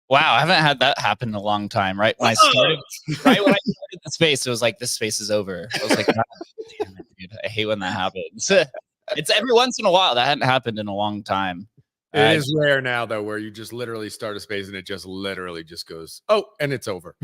Wow, I haven't had that happen in a long time. Right when I started the space, it was like this space is over. I was like, God damn it, dude. I hate when that happens. It's every once in a while. That hadn't happened in a long time. It is rare now, though, where you just literally start a space and it just literally just goes, oh, and it's over.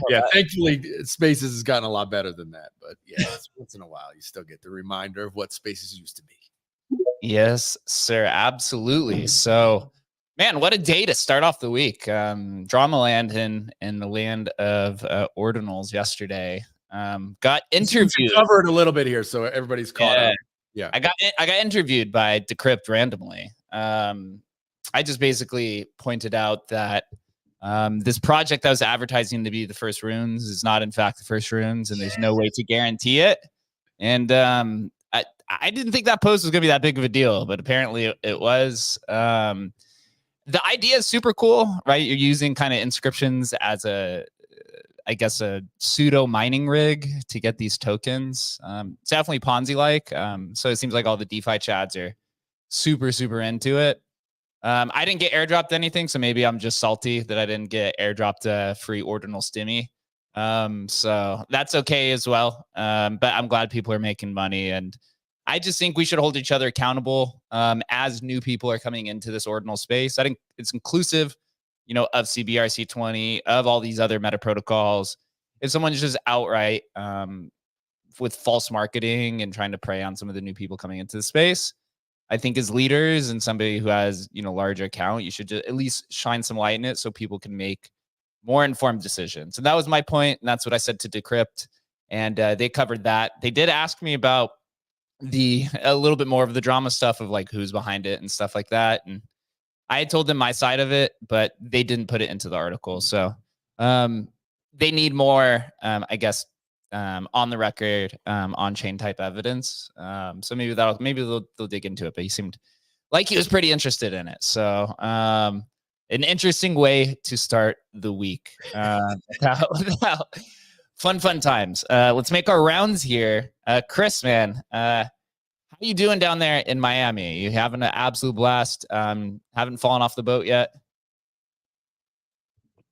Yeah, thankfully, Spaces has gotten a lot better than that. But yeah, once in a while, you still get the reminder of what Spaces used to be. Yes, sir. Absolutely. So, man, what a day to start off the week. Drama land in the land of ordinals yesterday. Got interviewed. Covered a little bit here, so everybody's caught up. Yeah, I got interviewed by Decrypt randomly. I just basically pointed out that this project that was advertising to be the first runes is not in fact the first runes, and there's no way to guarantee it. And I didn't think that post was going to be that big of a deal, but apparently it was. The idea is super cool, right? You're using kind of inscriptions as I guess a pseudo mining rig to get these tokens. It's definitely Ponzi-like. So it seems like all the DeFi chads are super, super into it. I didn't get airdropped anything, so maybe I'm just salty that I didn't get airdropped a free ordinal stimmy. So that's okay as well. But I'm glad people are making money, and I just think we should hold each other accountable as new people are coming into this ordinal space. I think it's inclusive, of CBRC-20, of all these other meta protocols. If someone's just outright with false marketing and trying to prey on some of the new people coming into the space, I think as leaders and somebody who has, larger account, you should just at least shine some light in it so people can make more informed decisions. And that was my point, and that's what I said to Decrypt. And they covered that. They did ask me about a little bit more of the drama stuff of like who's behind it and stuff like that. And I had told them my side of it, but they didn't put it into the article. So they need more, I guess, on the record, on-chain type evidence. So maybe they'll dig into it. But he seemed like he was pretty interested in it. So an interesting way to start the week. Fun times. Let's make our rounds here. Chris, man, how you doing down there in Miami? You having an absolute blast? Haven't fallen off the boat yet?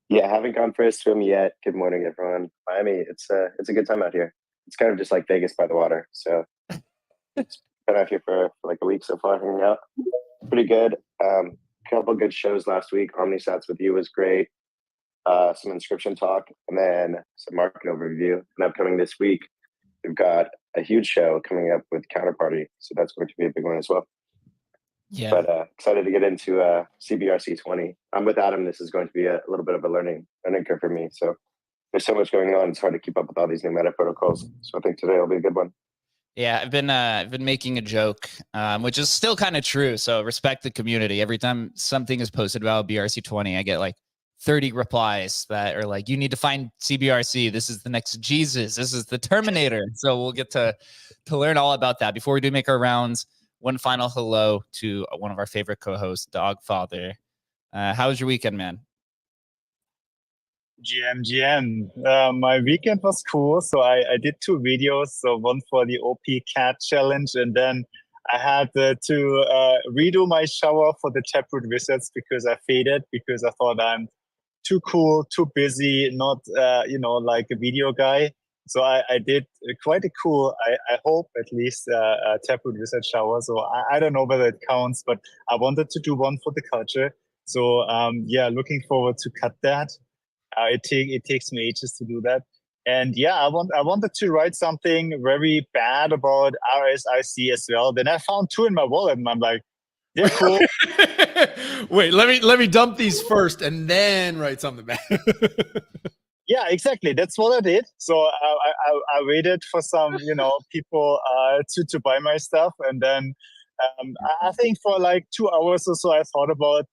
Yeah, haven't gone for a swim yet. Good morning, everyone. Miami, it's a good time out here. It's kind of just like Vegas by the water. So it's been out here for like a week so far, hanging out. Pretty good. Couple good shows last week. OmniSats with you was great. Some inscription talk, and then some market overview. And upcoming this week, we've got a huge show coming up with Counterparty. So that's going to be a big one as well. Yeah. But excited to get into CBRC-20. I'm with Adam. This is going to be a little bit of a learning curve for me. So there's so much going on. It's hard to keep up with all these new meta protocols. So I think today will be a good one. Yeah, I've been making a joke, which is still kind of true. So respect the community. Every time something is posted about BRC-20, I get like 30 replies that are like, you need to find CBRC. This is the next Jesus. This is the Terminator. So we'll get to learn all about that. Before we do make our rounds, one final hello to one of our favorite co-hosts, Dogfather. How was your weekend, man? GM. My weekend was cool. So I did 2 videos. So one for the OP Cat Challenge, and then I had to redo my shower for the Taproot Wizards because I faded, because I thought I'm too cool, too busy, not like a video guy. So I did quite a cool, I hope at least, Taproot Wizard shower. So I don't know whether it counts, but I wanted to do one for the culture. So yeah, looking forward to cut that. It takes me ages to do that. And yeah, I wanted to write something very bad about RSIC as well. Then I found 2 in my wallet, and I'm like, yeah, cool. Wait, let me dump these first, and then write something bad. Yeah, exactly. That's what I did. So I waited for some, people to buy my stuff, and then I think for like 2 hours or so, I thought about,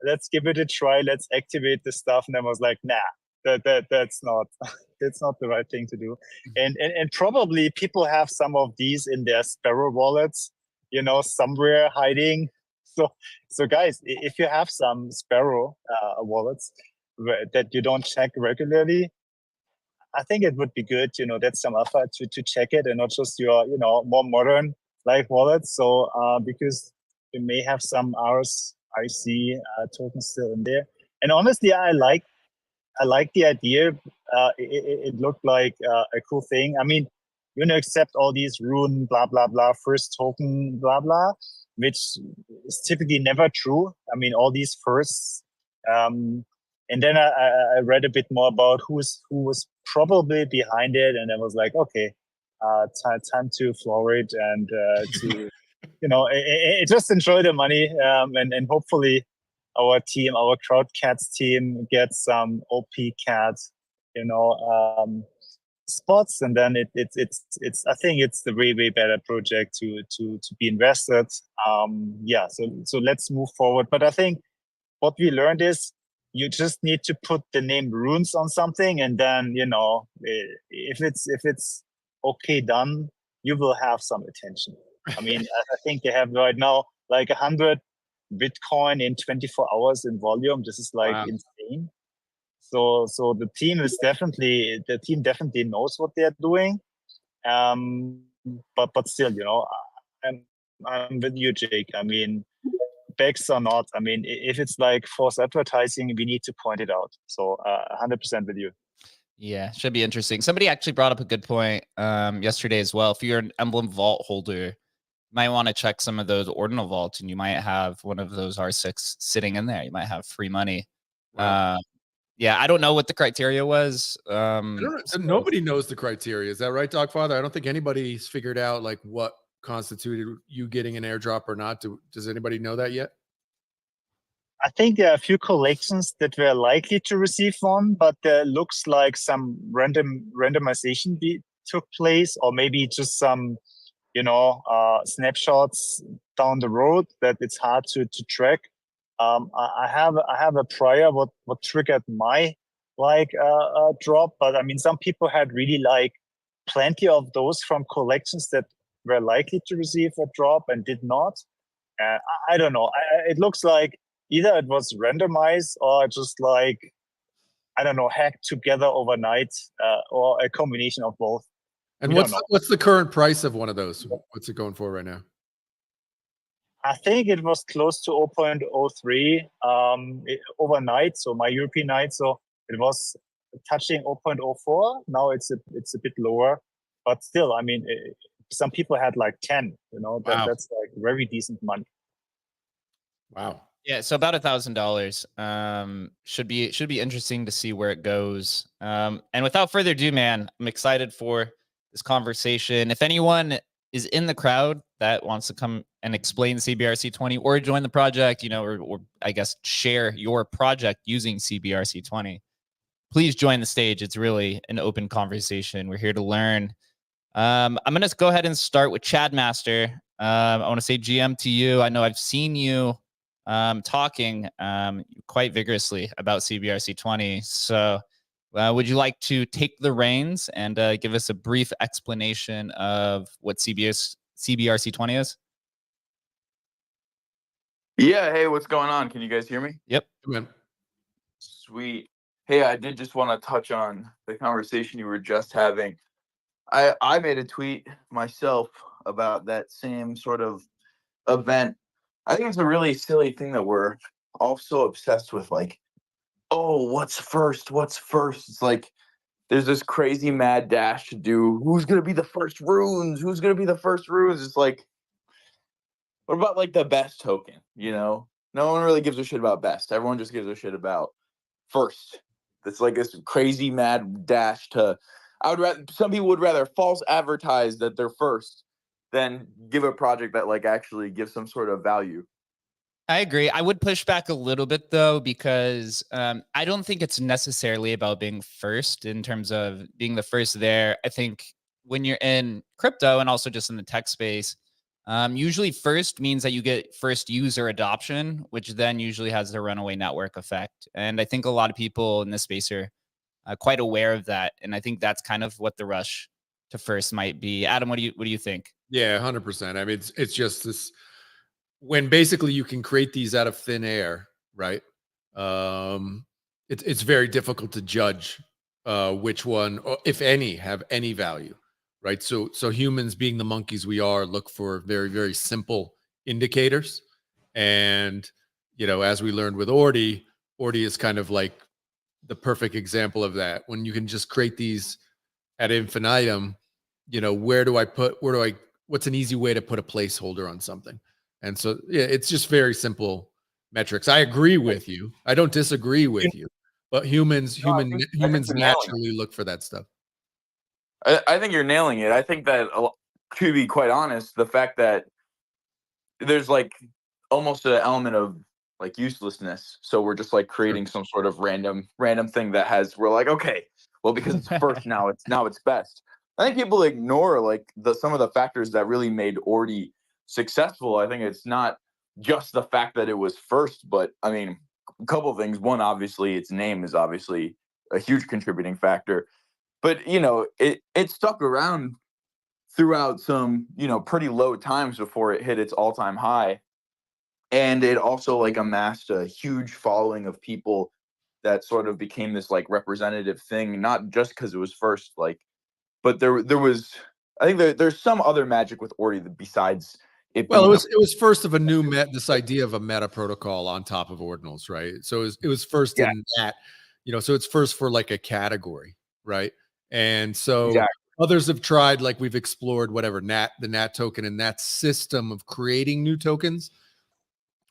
let's give it a try. Let's activate the stuff. And I was like, nah, that's not the right thing to do. And probably people have some of these in their Sparrow wallets, somewhere hiding. So guys, if you have some Sparrow wallets that you don't check regularly, I think it would be good, that's some effort to check it, and not just your, more modern like wallets. So because you may have some RSIC tokens still in there. And honestly, I like the idea. It looked like a cool thing. I mean, accept all these rune, blah, blah, blah, first token, blah, blah, which is typically never true. I mean, all these firsts. And then I read a bit more about who was probably behind it. And I was like, okay, time to floor it and to, just enjoy the money. And hopefully our crowd cats team gets some OP cats, spots, and then it's I think it's the way better project to be invested. So let's move forward. But I think what we learned is you just need to put the name runes on something, and then if it's okay done, you will have some attention. I mean, I think they have right now like 100 Bitcoin in 24 hours in volume. This is like insane. So the team definitely knows what they're doing. But still, I'm with you, Jake. I mean, begs or not, I mean, if it's like false advertising, we need to point it out. So 100% with you. Yeah, should be interesting. Somebody actually brought up a good point yesterday as well. If you're an Emblem vault holder, you might want to check some of those ordinal vaults, and you might have one of those R6 sitting in there. You might have free money. Wow. Yeah, I don't know what the criteria was. Nobody knows the criteria. Is that right, Dogfather? I don't think anybody's figured out like what constituted you getting an airdrop or not. Does anybody know that yet? I think there are a few collections that were likely to receive one, but there looks like some randomization took place, or maybe just some, snapshots down the road that it's hard to track. I have a prior what triggered my drop, but I mean, some people had really like plenty of those from collections that were likely to receive a drop and did not. I don't know. It looks like either it was randomized or just like, I don't know, hacked together overnight, or a combination of both. And what's the current price of one of those? What's it going for right now? I think it was close to 0.03 overnight. So my European night, so it was touching 0.04. Now it's a bit lower, but still, I mean, some people had like 10. Wow. That's like very decent money. Wow. Yeah, so about $1,000. Should be interesting to see where it goes. And without further ado, man, I'm excited for this conversation. If anyone is in the crowd that wants to come and explain CBRC-20 or join the project, or I guess share your project using CBRC-20, please join the stage. It's really an open conversation. We're here to learn. I'm going to go ahead and start with Chad Master. I want to say GM to you. I know I've seen you talking quite vigorously about CBRC-20. So would you like to take the reins and give us a brief explanation of what CBRC-20 is? Yeah. Hey, what's going on? Can you guys hear me? Yep. Sweet. Hey, I did just want to touch on the conversation you were just having. I made a tweet myself about that same sort of event. I think it's a really silly thing that we're all so obsessed with, like, oh, what's first? It's like there's this crazy mad dash to do who's going to be the first runes? It's like, what about like the best token? No one really gives a shit about best. Everyone just gives a shit about first. It's like this crazy mad dash to, some people would rather false advertise that they're first than give a project that like actually gives some sort of value. I agree. I would push back a little bit though, because I don't think it's necessarily about being first in terms of being the first there. I think when you're in crypto and also just in the tech space, usually first means that you get first user adoption, which then usually has the runaway network effect. And I think a lot of people in this space are quite aware of that. And I think that's kind of what the rush to first might be. Adam, what do you think? Yeah, 100%. I mean, it's just this, when basically you can create these out of thin air, right? It's very difficult to judge which one, or if any, have any value, right? So humans, being the monkeys we are, look for very, very simple indicators. And as we learned with Ordi Ordi is kind of like the perfect example of that. When you can just create these at infinitum, what's an easy way to put a placeholder on something? And so, yeah, it's just very simple metrics. I agree with you. I don't disagree with you, but humans I think you're nailing it. naturally look for that stuff. I think you're nailing it. I think that, to be quite honest, the fact that there's like almost an element of like uselessness. So we're just like creating some sort of random thing that we're like, okay, well, because it's first now it's best. I think people ignore like some of the factors that really made Ordi successful. I think it's not just the fact that it was first, but I mean, a couple of things. One, obviously, its name is obviously a huge contributing factor. But it stuck around throughout some pretty low times before it hit its all-time high, and it also like amassed a huge following of people that sort of became this like representative thing, not just because it was first, like, but there was, I think there's some other magic with Ordi besides it. Well, it was first of a new this idea of a meta protocol on top of ordinals, right? So it was first in that, so it's first for like a category, right? And so others have tried, like we've explored whatever the NAT token and that system of creating new tokens,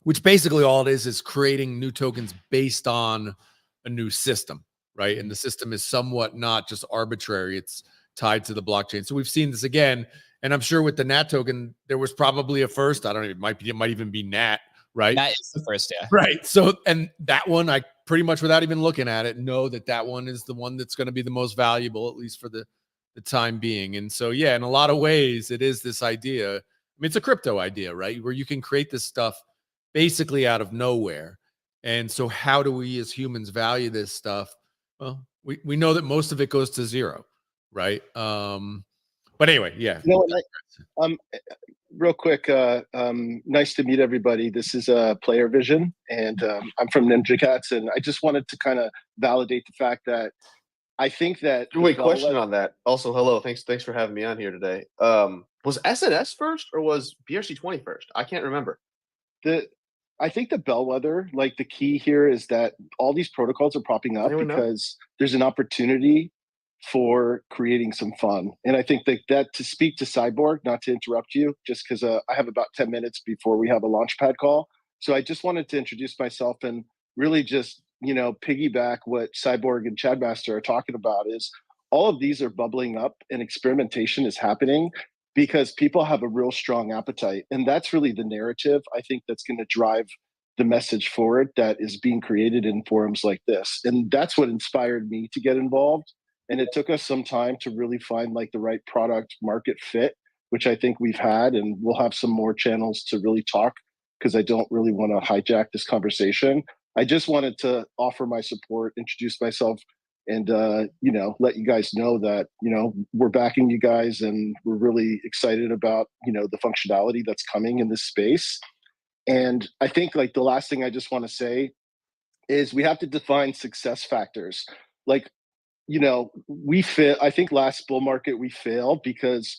which basically all it is creating new tokens based on a new system, right? And the system is somewhat not just arbitrary, it's tied to the blockchain. So we've seen this again, and I'm sure with the NAT token, there was probably a first. I don't know, it might even be NAT, right? That is the first, yeah. Right. So, and that one, I pretty much without even looking at it, know that one is the one that's going to be the most valuable, at least for the time being. And so, yeah, in a lot of ways, it is this idea. I mean, it's a crypto idea, right? Where you can create this stuff basically out of nowhere. And so how do we as humans value this stuff? Well, we know that most of it goes to zero, right? But anyway, yeah. Real quick, nice to meet everybody. This is Player Vision, and I'm from Ninja Cats, and I just wanted to kind of validate the fact that I think that. Wait, question on that. Also, hello, thanks for having me on here today. Was SNS first or was BRC-20 first? I can't remember. I think the bellwether, like the key here, is that all these protocols are popping up because there's an opportunity for creating some fun. And I think that to speak to Cybord, not to interrupt you, just because I have about 10 minutes before we have a launchpad call. So I just wanted to introduce myself and really just, piggyback what Cybord and Chadmaster are talking about is all of these are bubbling up and experimentation is happening because people have a real strong appetite. And that's really the narrative, I think, that's going to drive the message forward that is being created in forums like this. And that's what inspired me to get involved. And it took us some time to really find like the right product market fit, which I think we've had, and we'll have some more channels to really talk because I don't really want to hijack this conversation. I just wanted to offer my support, introduce myself, and let you guys know that we're backing you guys, and we're really excited about the functionality that's coming in this space. And I think like the last thing I just want to say is we have to define success factors. Like, we fail. I think last bull market we failed because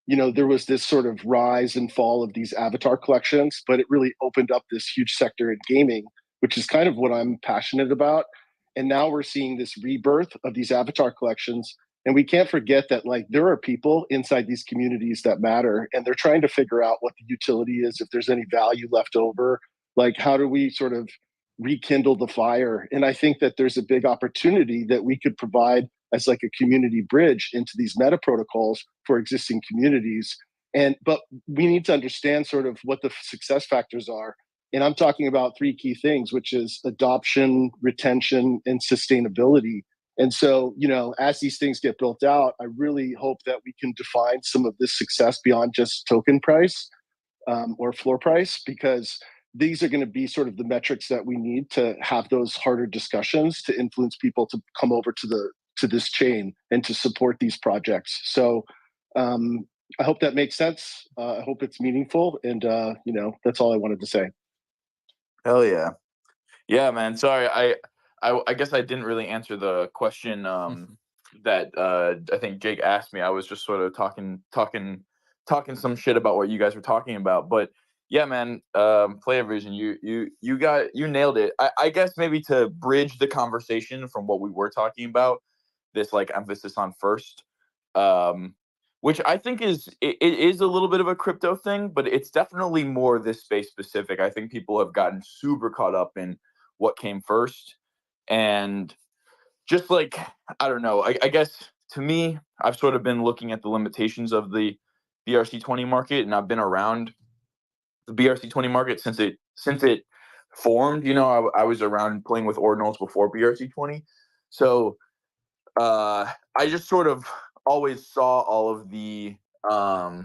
there was this sort of rise and fall of these avatar collections, but it really opened up this huge sector in gaming, which is kind of what I'm passionate about. And now we're seeing this rebirth of these avatar collections. And we can't forget that like there are people inside these communities that matter, and they're trying to figure out what the utility is, if there's any value left over, like how do we sort of rekindle the fire. And I think that there's a big opportunity that we could provide as like a community bridge into these meta protocols for existing communities. But we need to understand sort of what the success factors are. And I'm talking about three key things, which is adoption, retention, and sustainability. And so, as these things get built out, I really hope that we can define some of this success beyond just token price or floor price, because these are going to be sort of the metrics that we need to have those harder discussions to influence people to come over to this chain and to support these projects. So I hope that makes sense. I hope it's meaningful. And, that's all I wanted to say. Hell yeah. Yeah, man. Sorry. I guess I didn't really answer the question that I think Jake asked me. I was just sort of talking some shit about what you guys were talking about. But Yeah, man. Player vision. You nailed it. I guess maybe to bridge the conversation from what we were talking about, this like emphasis on first, which I think it is a little bit of a crypto thing, but it's definitely more this space specific. I think people have gotten super caught up in what came first, and just like, I don't know. I guess to me, I've sort of been looking at the limitations of the BRC-20 market, and I've been around the BRC-20 market since it formed. I was around playing with ordinals before BRC-20, so I just sort of always saw all of the I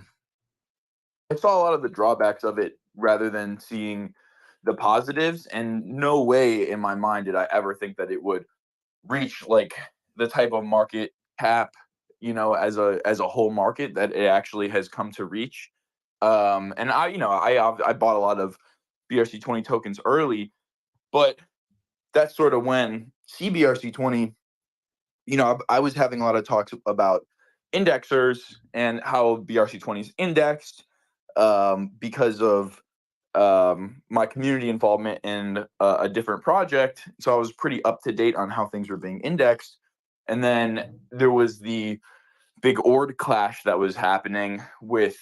saw a lot of the drawbacks of it rather than seeing the positives, and no way in my mind did I ever think that it would reach like the type of market cap, as a whole market that it actually has come to reach. And I bought a lot of BRC-20 tokens early, but that's sort of when CBRC-20, I was having a lot of talks about indexers and how BRC-20 is indexed, because of my community involvement in a different project. So I was pretty up to date on how things were being indexed. And then there was the big ORD clash that was happening with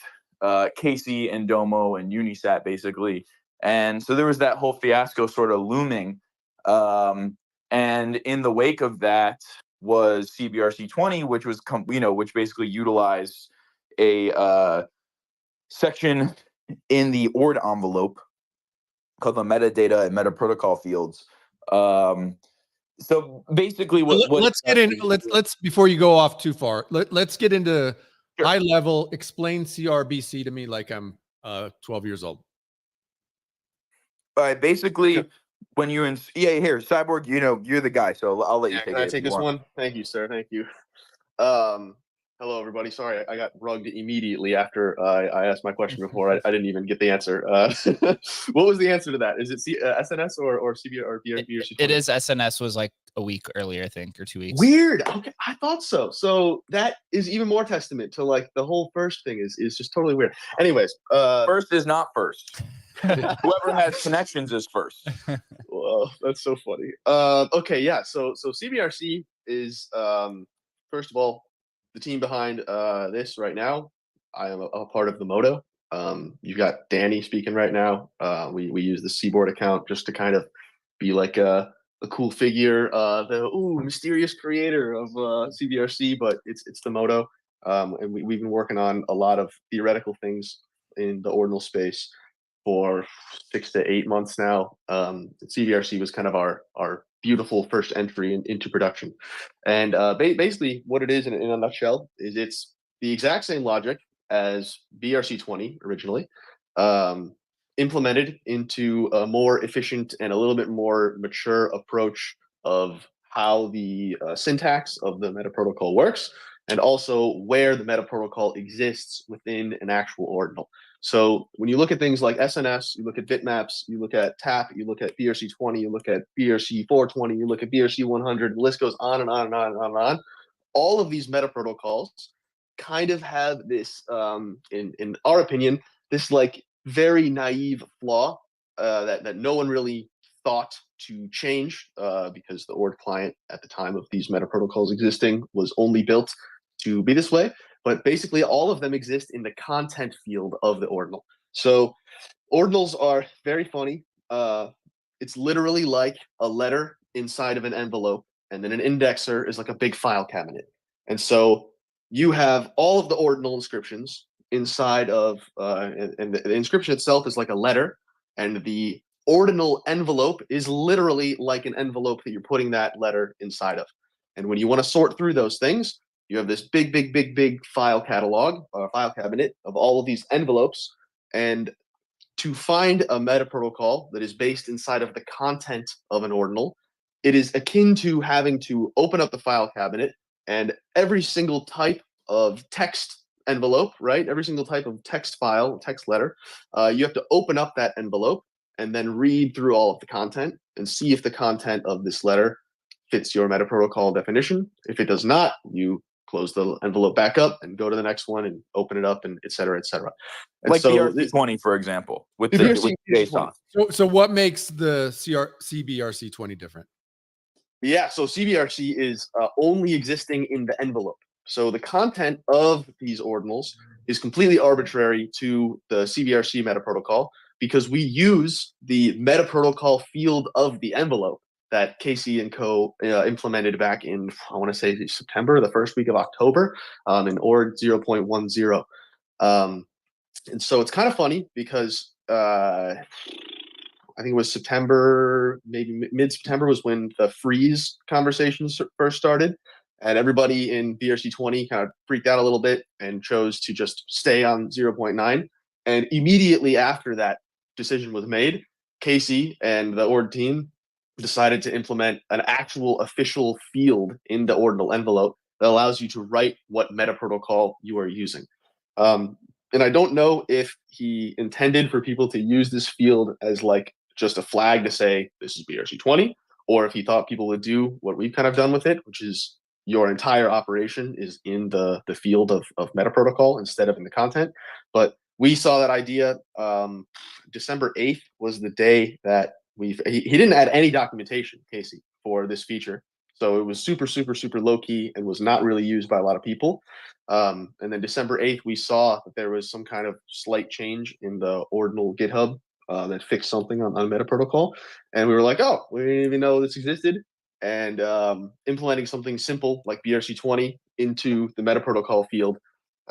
Casey and Domo and Unisat, basically. And so there was that whole fiasco sort of looming. And in the wake of that was CBRC-20, which was which basically utilized a section in the ORD envelope called the metadata and meta protocol fields. So basically, let's get in. Let's before you go off too far. Let's get into high level. Explain CRBC to me like I'm 12 years old. All right, basically, when you're in here, Cybord, you're the guy, so I'll let you take it. Can I take this one? Thank you, sir. Thank you. Hello, everybody. Sorry, I got rugged immediately after I asked my question before. I didn't even get the answer. What was the answer to that? Is it SNS or CBR or BRC? It is SNS. Was like a week earlier, I think, or 2 weeks. Weird. Okay, I thought so. So that is even more testament to like the whole first thing is just totally weird. Anyways, first is not first. Whoever has connections is first. Well, that's so funny. Okay, yeah. So CBRC is first of all the team behind this right now. I am a part of the Moto. You've got Danny speaking right now. We use the Cybord account just to kind of be like a cool figure, the mysterious creator of CBRC, but it's the Moto. And we've been working on a lot of theoretical things in the ordinal space for 6 to 8 months now. CBRC was kind of our beautiful first entry into production. And basically what it is in a nutshell is it's the exact same logic as BRC-20 originally, implemented into a more efficient and a little bit more mature approach of how the syntax of the meta protocol works, and also where the meta protocol exists within an actual ordinal. So when you look at things like SNS, you look at bitmaps, you look at TAP, you look at BRC-20, you look at BRC-420, you look at BRC-100, the list goes on and on and on and on and on. All of these meta protocols kind of have this, in our opinion, this like very naive flaw that no one really thought to change, because the ORD client at the time of these meta protocols existing was only built to be this way. But basically all of them exist in the content field of the ordinal. So ordinals are very funny. It's literally like a letter inside of an envelope, and then an indexer is like a big file cabinet. And so you have all of the ordinal inscriptions inside of, and the inscription itself is like a letter, and the ordinal envelope is literally like an envelope that you're putting that letter inside of. And when you want to sort through those things, you have this big file catalog or file cabinet of all of these envelopes. And to find a meta protocol that is based inside of the content of an ordinal, it is akin to having to open up the file cabinet, and every single type of text envelope, right? Every single type of text file, text letter, you have to open up that envelope and then read through all of the content and see if the content of this letter fits your meta protocol definition. If it does not, you close the envelope back up and go to the next one and open it up and et cetera, et cetera. And Like so BRC-20, for example, with the the BRC with JSON. So what makes the CBRC-20 different? Yeah, so CBRC is only existing in the envelope. So the content of these ordinals is completely arbitrary to the CBRC meta protocol because we use the meta protocol field of the envelope that Casey and co implemented back in, I want to say September, the first week of October, in org 0.10. And so it's kind of funny because I think it was September, maybe mid-September was when the freeze conversations first started. And everybody in BRC-20 kind of freaked out a little bit and chose to just stay on 0.9. And immediately after that decision was made, Casey and the org team decided to implement an actual official field in the ordinal envelope that allows you to write what meta protocol you are using. And I don't know if he intended for people to use this field as like just a flag to say this is BRC-20, or if he thought people would do what we've kind of done with it, which is your entire operation is in the field of meta protocol instead of in the content. But we saw that idea. December 8th was the day that he didn't add any documentation, Casey, for this feature. So it was super, super, super low key and was not really used by a lot of people. And then December 8th, we saw that there was some kind of slight change in the ordinal GitHub that fixed something on meta protocol. And we were like, oh, we didn't even know this existed. And implementing something simple like BRC-20 into the meta protocol field.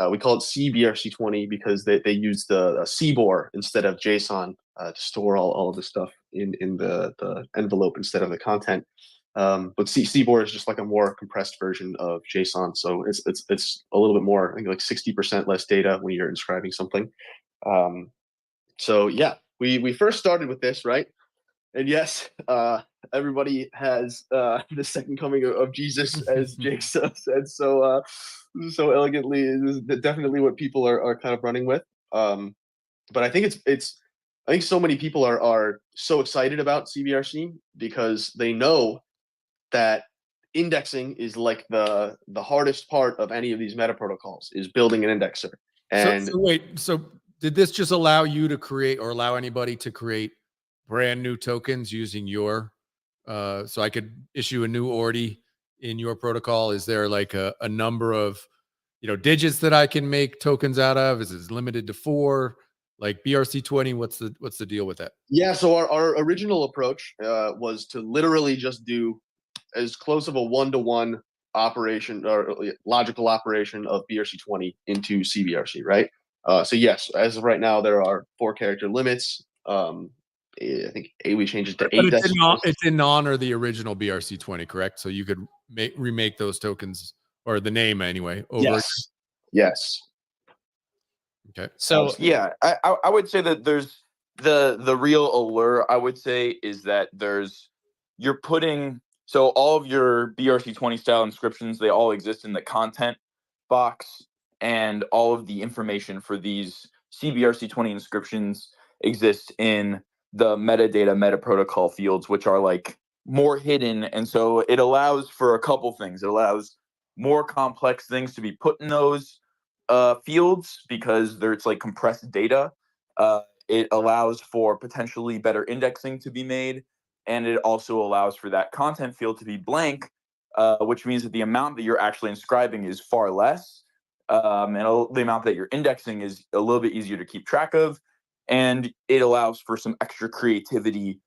We call it CBRC-20 because they use the Cybord instead of JSON to store all of the stuff in the envelope instead of the content. But Cybord is just like a more compressed version of JSON, so it's a little bit more, I think like 60% less data when you're inscribing something. So yeah, we first started with this, right? And yes, everybody has the second coming of Jesus, as Jake said so elegantly. Is definitely what people are kind of running with. But I think I think so many people are so excited about CBRC because they know that indexing is like the hardest part of any of these meta protocols is building an indexer. And so did this just allow you to create or allow anybody to create brand new tokens using your so I could issue a new ordi in your protocol? Is there like a number of digits that I can make tokens out of? Is it limited to 4? Like BRC-20, what's the deal with that? Yeah, so our original approach was to literally just do as close of a one-to-one operation or logical operation of BRC-20 into CBRC, right? So yes, as of right now, there are 4-character limits. I think we changed it to 8. It's in honor of the original BRC-20, correct? So you could remake those tokens or the name anyway. Yes. Okay. So yeah, I would say that there's the real allure. I would say is that you're putting. So all of your BRC-20 style inscriptions, they all exist in the content box, and all of the information for these CBRC-20 inscriptions exist in the metadata meta protocol fields, which are like more hidden. And so it allows for a couple things. It allows more complex things to be put in those fields because it's like compressed data. It allows for potentially better indexing to be made. And it also allows for that content field to be blank, which means that the amount that you're actually inscribing is far less. And the amount that you're indexing is a little bit easier to keep track of. And it allows for some extra creativity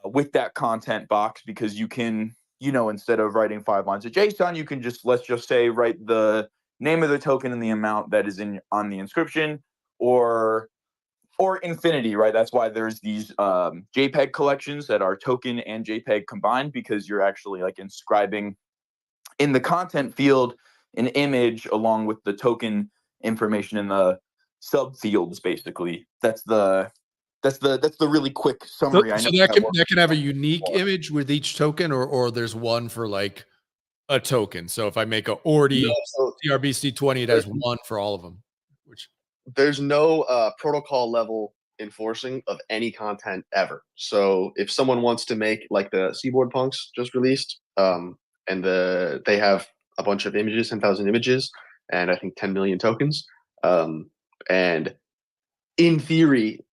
with that content box because you can, instead of writing 5 lines of JSON, you can let's just say, write the name of the token and the amount that is on the inscription, or infinity, right? That's why there's these JPEG collections that are token and JPEG combined, because you're actually like inscribing in the content field an image along with the token information in the subfields. Basically, that's the really quick summary. So that can have a unique image with each token, or there's one for like a token. So if I make a ordi CRBC-20, it has one for all of them. There's no protocol level enforcing of any content ever. So if someone wants to make like the Cybord punks just released, and they have a bunch of images, 10,000 images, and I think 10 million tokens. And in theory,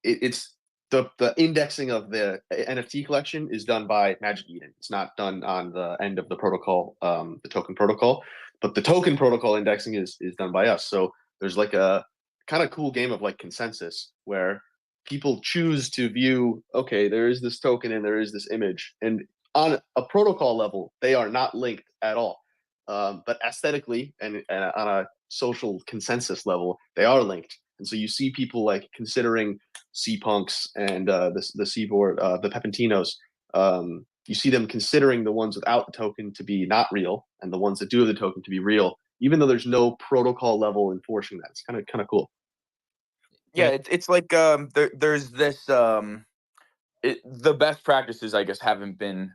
it's the indexing of the NFT collection is done by Magic Eden. It's not done on the end of the protocol, the token protocol, but the token protocol indexing is done by us. So there's like a kind of cool game of like consensus where people choose to view, okay, there is this token and there is this image, and on a protocol level, they are not linked at all. But aesthetically and on a social consensus level, they are linked. And so you see people like considering C-Punks and the Cybord, the Pepentinos. You see them considering the ones without the token to be not real, and the ones that do have the token to be real, even though there's no protocol level enforcing that. It's kind of cool. Yeah, it's like there's this the best practices, I guess, haven't been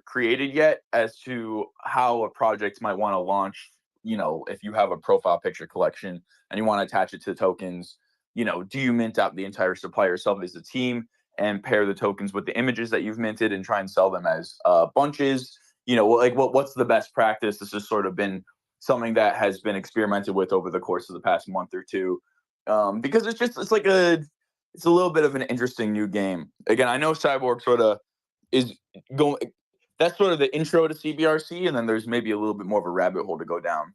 created yet as to how a project might want to launch. You know, if you have a profile picture collection and you want to attach it to tokens, you know, do you mint out the entire supply yourself as a team and pair the tokens with the images that you've minted and try and sell them as bunches? You know, like what's the best practice? This has sort of been something that has been experimented with over the course of the past month or two, because it's a little bit of an interesting new game. Again, I know Cybord sort of is going. That's sort of the intro to CBRC, and then there's maybe a little bit more of a rabbit hole to go down.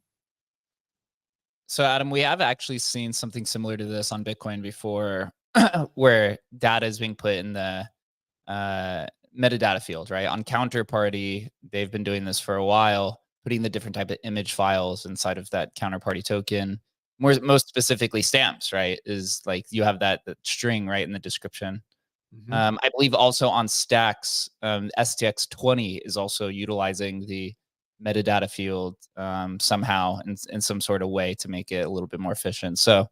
So, Adam, we have actually seen something similar to this on Bitcoin before, where data is being put in the metadata field, right? On Counterparty, they've been doing this for a while, putting the different type of image files inside of that Counterparty token. Most specifically, stamps, right? Is like you have that string right in the description. I believe also on Stacks, STX-20 is also utilizing the metadata field somehow in some sort of way to make it a little bit more efficient. So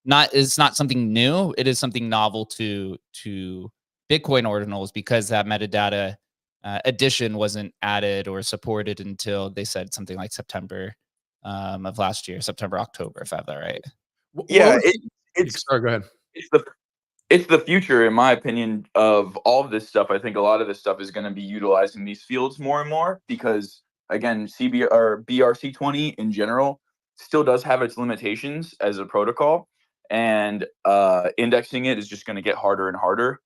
it's not something new. It is something novel to Bitcoin ordinals because that metadata addition wasn't added or supported until they said something like September of last year, September, October, if I have that right. Yeah, sorry, go ahead. It's the future, in my opinion, of all of this stuff. I think a lot of this stuff is going to be utilizing these fields more and more because, again, BRC-20 in general still does have its limitations as a protocol, and indexing it is just going to get harder and harder.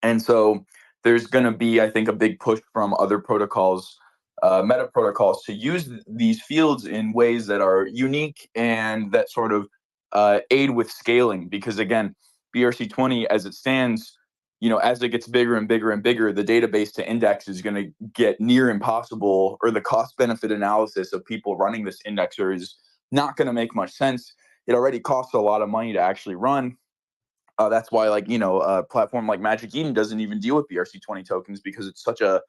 And so there's going to be, I think, a big push from other protocols, meta protocols, to use these fields in ways that are unique and that sort of aid with scaling. Because, again, BRC-20 as it stands, you know, as it gets bigger and bigger and bigger, the database to index is going to get near impossible, or the cost benefit analysis of people running this indexer is not going to make much sense. It already costs a lot of money to actually run. That's why, like, you know, a platform like Magic Eden doesn't even deal with BRC-20 tokens because it's such a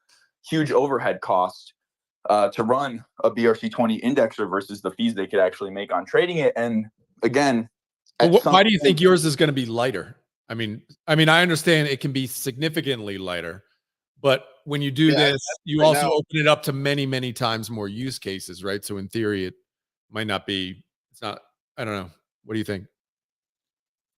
huge overhead cost to run a BRC-20 indexer versus the fees they could actually make on trading it. And again, why do you think yours is going to be lighter? I mean, I understand it can be significantly lighter, but when you do this, you also open it up to many, many times more use cases, right? So in theory, it might not be. It's not. I don't know. What do you think?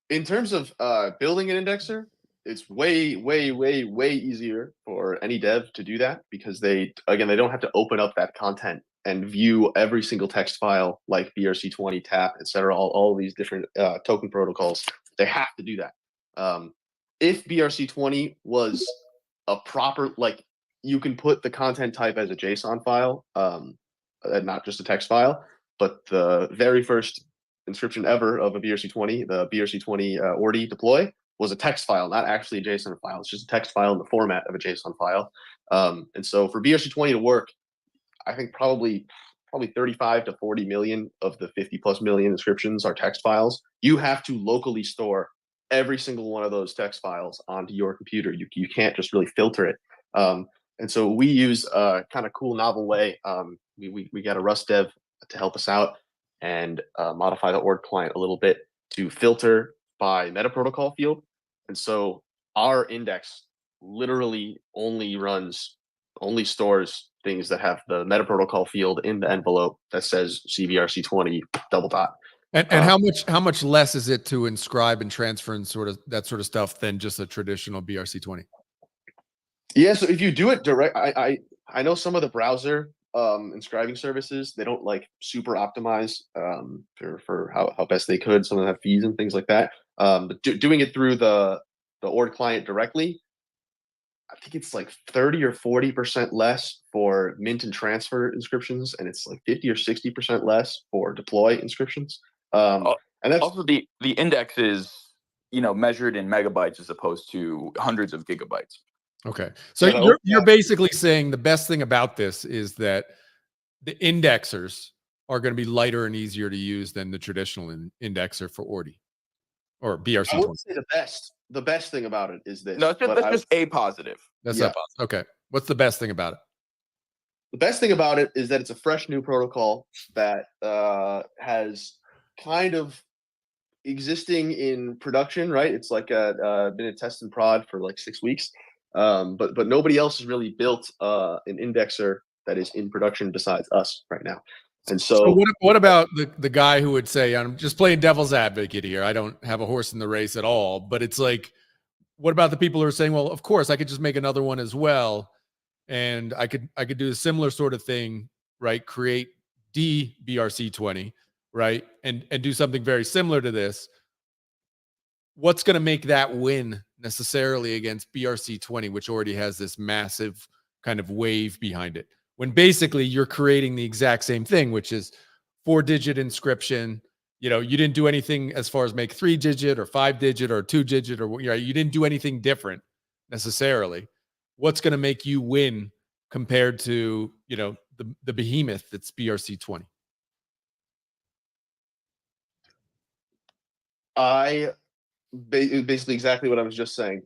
In terms of building an indexer, it's way, way, way, way easier for any dev to do that because they don't have to open up that content and view every single text file like BRC-20, TAP, etc. All these different token protocols. They have to do that. If BRC-20 was a proper, like, you can put the content type as a JSON file, not just a text file, but the very first inscription ever of a BRC-20, the BRC-20 ordi deploy, was a text file, not actually a JSON file. It's just a text file in the format of a JSON file. And so for BRC-20 to work, I think probably 35 to 40 million of the 50 plus million inscriptions are text files. You have to locally store every single one of those text files onto your computer. You can't just really filter it. And so we use a kind of cool, novel way. We got a Rust dev to help us out and modify the org client a little bit to filter by meta protocol field. And so our index literally only stores things that have the meta protocol field in the envelope that says CBRC-20 ... And how much less is it to inscribe and transfer and sort of that sort of stuff than just a traditional BRC-20? Yeah, so if you do it direct, I know some of the browser inscribing services. They don't like super optimize for how best they could. Some of them have fees and things like that. But doing it through the Ord client directly, I think it's like 30 or 40% less for mint and transfer inscriptions, and it's like 50 or 60% less for deploy inscriptions. And that's also the index is, you know, measured in megabytes as opposed to hundreds of gigabytes. Okay. So you're basically saying the best thing about this is that the indexers are going to be lighter and easier to use than the traditional indexer for Ordi or BRC20. I wouldn't say the best. The best thing about it is this. No, that's just a positive. That's a positive. Okay. What's the best thing about it? The best thing about it is that it's a fresh new protocol that has kind of existing in production, right? It's like been a test and prod for like 6 weeks. But nobody else has really built an indexer that is in production besides us right now. And so what about the guy who would say, I'm just playing devil's advocate here, I don't have a horse in the race at all, but it's like, what about the people who are saying, well, of course I could just make another one as well, and I could do a similar sort of thing, right? Create BRC-20, right? And do something very similar to this. What's going to make that win necessarily against BRC-20, which already has this massive kind of wave behind it, when basically you're creating the exact same thing, which is 4-digit inscription. You know, you didn't do anything as far as make 3-digit or 5-digit or 2-digit, or you didn't do anything different necessarily. What's going to make you win compared to, you know, the behemoth that's BRC-20? Basically exactly what I was just saying,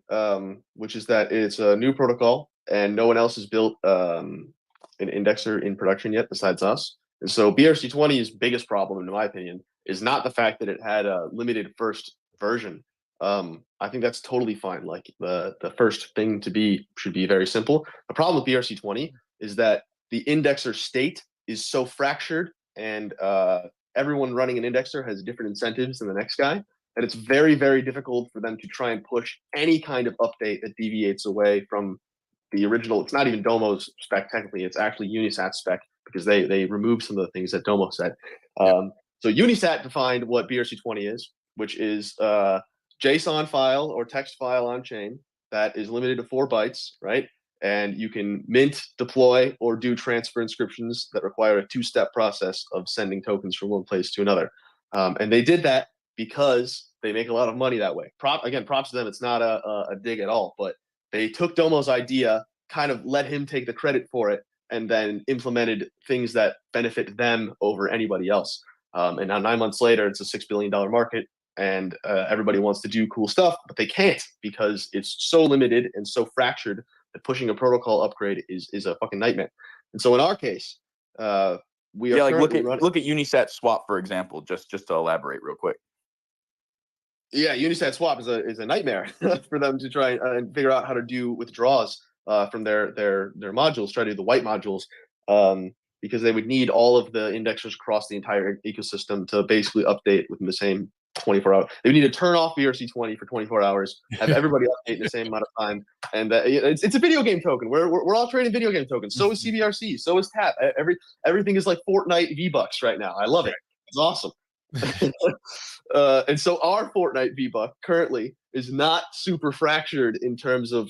which is that it's a new protocol and no one else has built an indexer in production yet besides us. And so BRC-20's biggest problem, in my opinion, is not the fact that it had a limited first version. I think that's totally fine. Like the first thing should be very simple. The problem with BRC-20 is that the indexer state is so fractured, and everyone running an indexer has different incentives than the next guy, that it's very, very difficult for them to try and push any kind of update that deviates away from the original. It's not even Domo's spec technically, it's actually Unisat spec, because they removed some of the things that Domo said. So Unisat defined what BRC-20 is, which is JSON file or text file on chain that is limited to 4 bytes, right? And you can mint, deploy, or do transfer inscriptions that require a 2-step process of sending tokens from one place to another. And they did that because they make a lot of money that way. Props to them. It's not a dig at all, but they took Domo's idea, kind of let him take the credit for it, and then implemented things that benefit them over anybody else. And now 9 months later, it's a $6 billion market, and everybody wants to do cool stuff, but they can't because it's so limited and so fractured that pushing a protocol upgrade is a fucking nightmare. And so in our case, we are look at Unisat swap, for example, just to elaborate real quick. Yeah, Unisat swap is a nightmare for them to try and figure out how to do withdrawals from their modules, try to do the white modules, because they would need all of the indexers across the entire ecosystem to basically update within the same 24 hours. They would need to turn off BRC-20 for 24 hours, have everybody update in the same amount of time, and it's a video game token. We're all trading video game tokens. So is CBRC. So is TAP. Everything is like Fortnite V-Bucks right now. I love it. It's awesome. And so our Fortnite V-Buck currently is not super fractured in terms of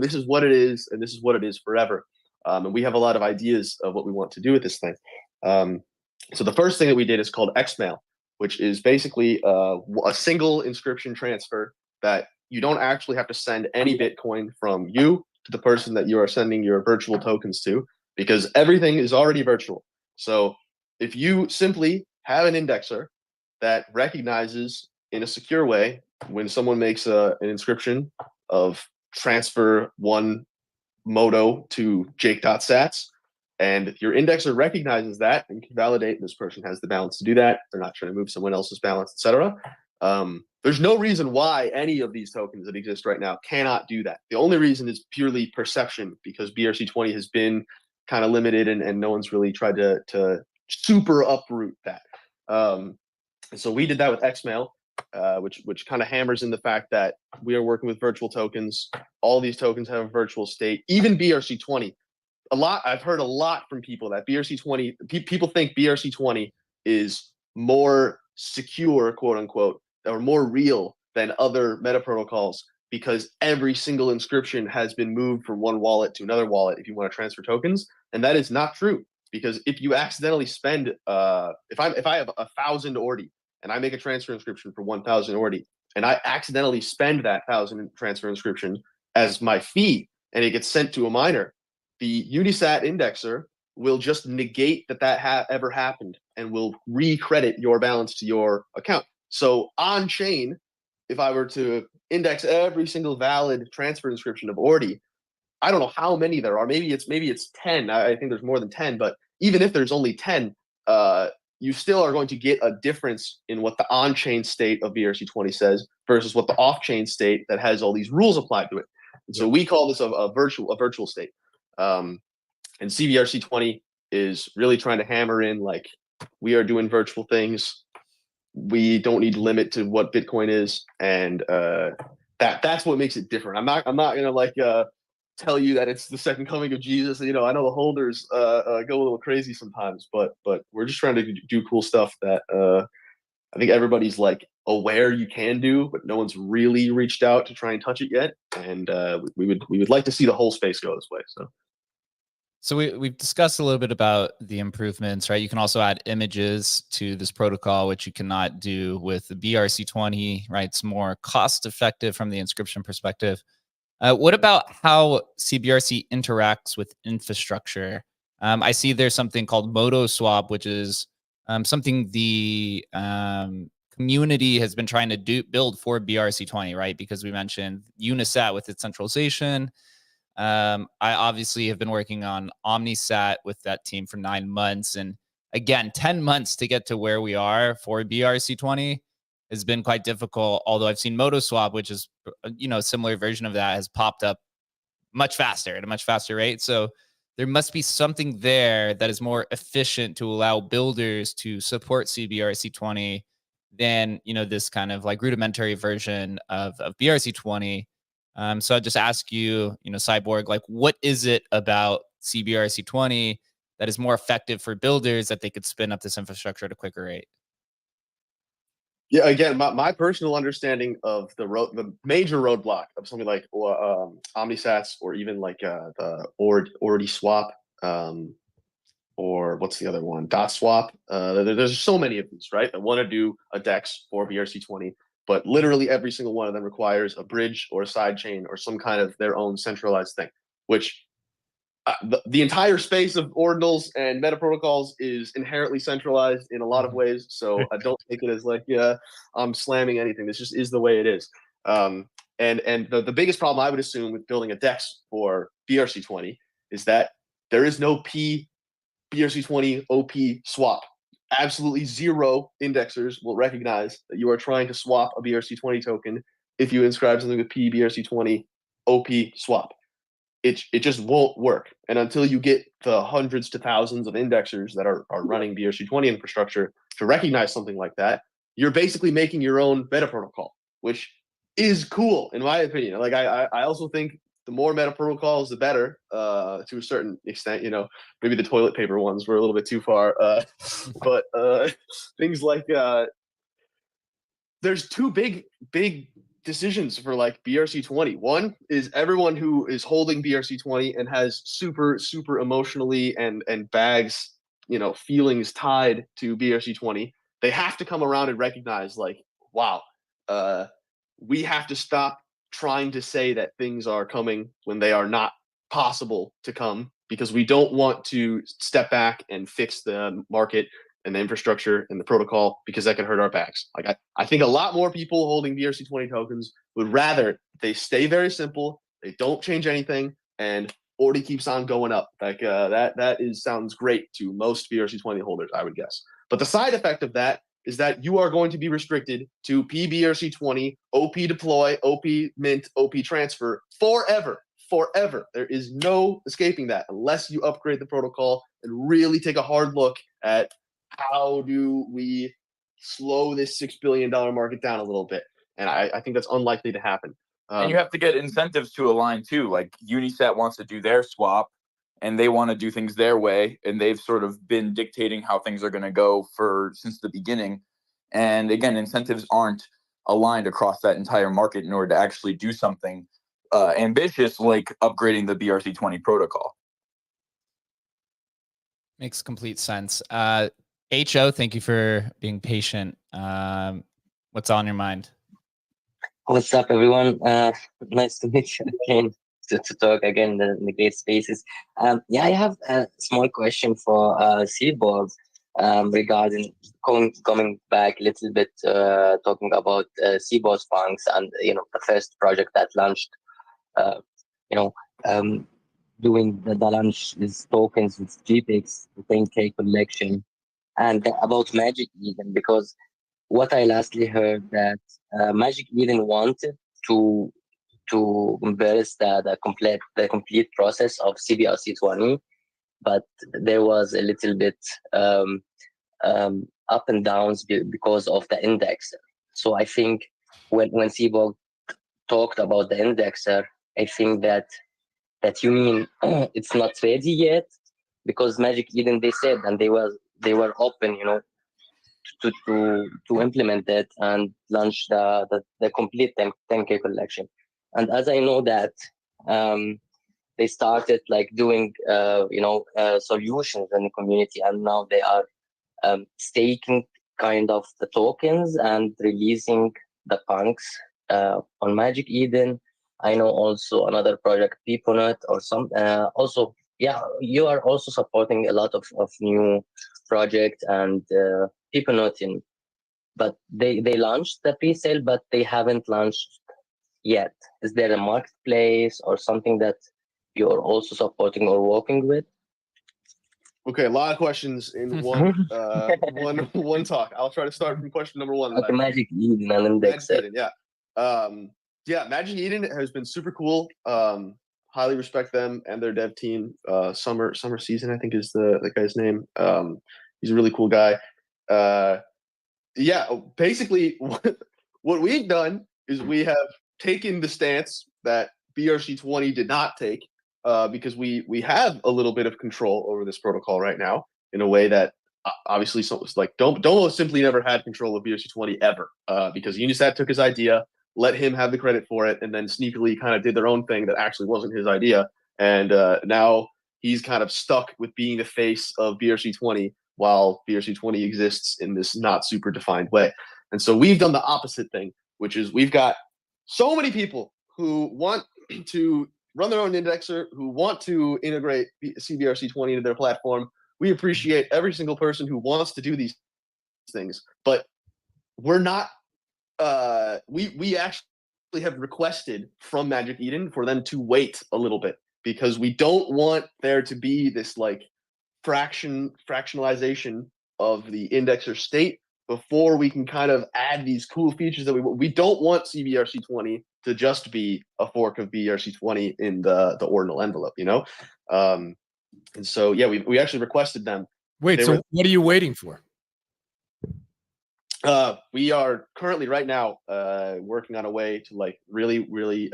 this is what it is and this is what it is forever. And we have a lot of ideas of what we want to do with this thing. So the first thing that we did is called Xmail, which is basically a single inscription transfer that you don't actually have to send any Bitcoin from you to the person that you are sending your virtual tokens to, because everything is already virtual. So if you simply have an indexer that recognizes in a secure way when someone makes an inscription of transfer 1 moto to jake.sats, and your indexer recognizes that and can validate this person has the balance to do that, they're not trying to move someone else's balance, etc. There's no reason why any of these tokens that exist right now cannot do that. The only reason is purely perception, because BRC-20 has been kind of limited and no one's really tried to super uproot that. So we did that with Xmail, which kind of hammers in the fact that we are working with virtual tokens. All these tokens have a virtual state. Even BRC-20 I've heard a lot from people that BRC-20, people think BRC-20 is more secure, quote unquote, or more real than other meta protocols because every single inscription has been moved from one wallet to another wallet if you want to transfer tokens. And that is not true, because if you accidentally spend, if I have 1,000 ordi and I make a transfer inscription for 1,000 ordi, and I accidentally spend that 1,000 transfer inscription as my fee, and it gets sent to a miner, the Unisat indexer will just negate that ever happened and will recredit your balance to your account. So on chain, if I were to index every single valid transfer inscription of ordi, I don't know how many there are. Maybe it's 10. I think there's more than 10. But even if there's only 10, you still are going to get a difference in what the on-chain state of BRC-20 says versus what the off-chain state that has all these rules applied to it. And so we call this a virtual state. And CBRC-20 is really trying to hammer in, like, we are doing virtual things. We don't need to limit to what Bitcoin is, and that's what makes it different. I'm not gonna like tell you that it's the second coming of Jesus. You know, I know the holders go a little crazy sometimes, but we're just trying to do cool stuff that I think everybody's like aware you can do, but no one's really reached out to try and touch it yet. And we would like to see the whole space go this way. So we've discussed a little bit about the improvements, right? You can also add images to this protocol, which you cannot do with the BRC-20, right? It's more cost effective from the inscription perspective. What about how CBRC interacts with infrastructure? I see there's something called Moto Swap, which is something the community has been trying to build for BRC-20, right? Because we mentioned Unisat with its centralization. I obviously have been working on OmniSat with that team for 9 months. And again, 10 months to get to where we are for BRC-20 has been quite difficult. Although I've seen MotoSwap, which is, you know, a similar version of that, has popped up much faster at a much faster rate. So there must be something there that is more efficient to allow builders to support CBRC-20 than, you know, this kind of like rudimentary version of BRC-20. So I'll just ask you, you know, Cybord, like, what is it about CBRC-20 that is more effective for builders that they could spin up this infrastructure at a quicker rate? Yeah, again, my personal understanding of the major roadblock of something like OmniSats, or even like the Ordi Swap, or what's the other one, Dot Swap. There's so many of these, right? That want to do a DEX for BRC-20. But literally every single one of them requires a bridge or a side chain or some kind of their own centralized thing, which the entire space of ordinals and meta protocols is inherently centralized in a lot of ways. So I don't take it as like, yeah, I'm slamming anything. This just is the way it is. And the biggest problem I would assume with building a DEX for BRC-20 is that there is no BRC-20 OP swap. Absolutely zero indexers will recognize that you are trying to swap a BRC-20 token if you inscribe something with BRC-20 OP swap. It just won't work. And until you get the hundreds to thousands of indexers that are running BRC-20 infrastructure to recognize something like that, you're basically making your own meta protocol, which is cool in my opinion. Like I also think the more meta protocols, the better, to a certain extent. You know, maybe the toilet paper ones were a little bit too far. But things like there's two big decisions for like BRC-20. One is everyone who is holding BRC-20 and has super emotionally and bags, you know, feelings tied to BRC-20. They have to come around and recognize, like, wow, we have to stop trying to say that things are coming when they are not possible to come, because we don't want to step back and fix the market and the infrastructure and the protocol, because that can hurt our backs. Like I think a lot more people holding BRC-20 tokens would rather they stay very simple, they don't change anything, and Ordi keeps on going up. Like sounds great to most BRC-20 holders, I would guess. But the side effect of that is that you are going to be restricted to PBRC-20, OP deploy, OP mint, OP transfer forever. There is no escaping that unless you upgrade the protocol and really take a hard look at how do we slow this $6 billion market down a little bit. And I think that's unlikely to happen. And you have to get incentives to align too. Like Unisat wants to do their swap, and they want to do things their way, and they've sort of been dictating how things are going to go since the beginning. And again, incentives aren't aligned across that entire market in order to actually do something ambitious like upgrading the BRC-20 protocol. Makes complete sense. HO, thank you for being patient. What's on your mind? What's up, everyone? Nice to meet you again, to talk again in the great spaces. Yeah, I have a small question for Cybord regarding coming back a little bit, talking about Cybord's funks and, the first project that launched, doing the launch is tokens with GPX, the 10K collection, and about Magic Eden, because what I lastly heard that Magic Eden wanted to embrace the complete process of CBRC-20, but there was a little bit up and downs because of the indexer. So I think when Cybord talked about the indexer, I think that you mean it's not ready yet, because Magic Eden, they said, and they were open, to implement it and launch the complete 10K collection. And as I know that they started like doing solutions in the community, and now they are staking kind of the tokens and releasing the punks on Magic Eden. I know also another project, Peeponut, or some also, yeah, you are also supporting a lot of new projects and Peeponut, but they launched the pre-sale, but they haven't launched yet. Is there a marketplace or something that you're also supporting or working with? Okay, a lot of questions in one one talk. I'll try to start from question number one. Okay, Magic Eden and Indexer. Yeah. Magic Eden has been super cool. Highly respect them and their dev team. Summer Season, I think, is the guy's name. He's a really cool guy. Basically what we've done is we have taken the stance that BRC-20 did not take, because we have a little bit of control over this protocol right now in a way that obviously Domo simply never had control of BRC-20 ever, because Unisat took his idea, let him have the credit for it, and then sneakily kind of did their own thing that actually wasn't his idea. And now he's kind of stuck with being the face of BRC-20 while BRC-20 exists in this not super defined way. And so we've done the opposite thing, which is we've got so many people who want to run their own indexer, who want to integrate CBRC-20 into their platform. We appreciate every single person who wants to do these things, but we're not we actually have requested from Magic Eden for them to wait a little bit, because we don't want there to be this like fractionalization of the indexer state before we can kind of add these cool features that we don't want CBRC-20 to just be a fork of BRC-20 in the ordinal envelope, and so yeah, we actually requested them. Wait, so what are you waiting for? We are currently right now working on a way to like really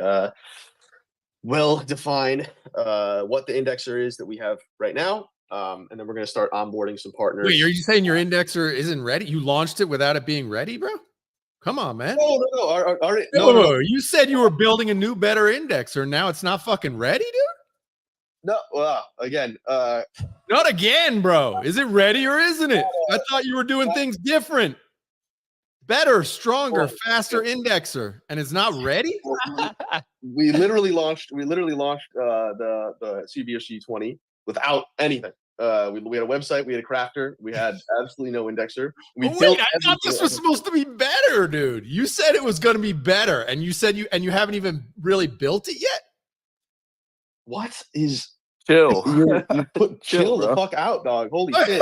well define what the indexer is that we have right now, and then we're going to start onboarding some partners. Wait, are you saying your indexer isn't ready? You launched it without it being ready, bro? Come on, man. No. You said you were building a new, better indexer. Now it's not fucking ready, dude? No, again. Not again, bro. Is it ready or isn't it? I thought you were doing things different. Better, stronger, faster indexer, and it's not ready? We literally launched the CBRC-20 without anything. We had a website, we had a crafter, we had absolutely no indexer. I thought this was supposed to be better, dude. You said it was going to be better, and you said you haven't even really built it yet. What is chill? Chill the fuck out, dog. Holy shit.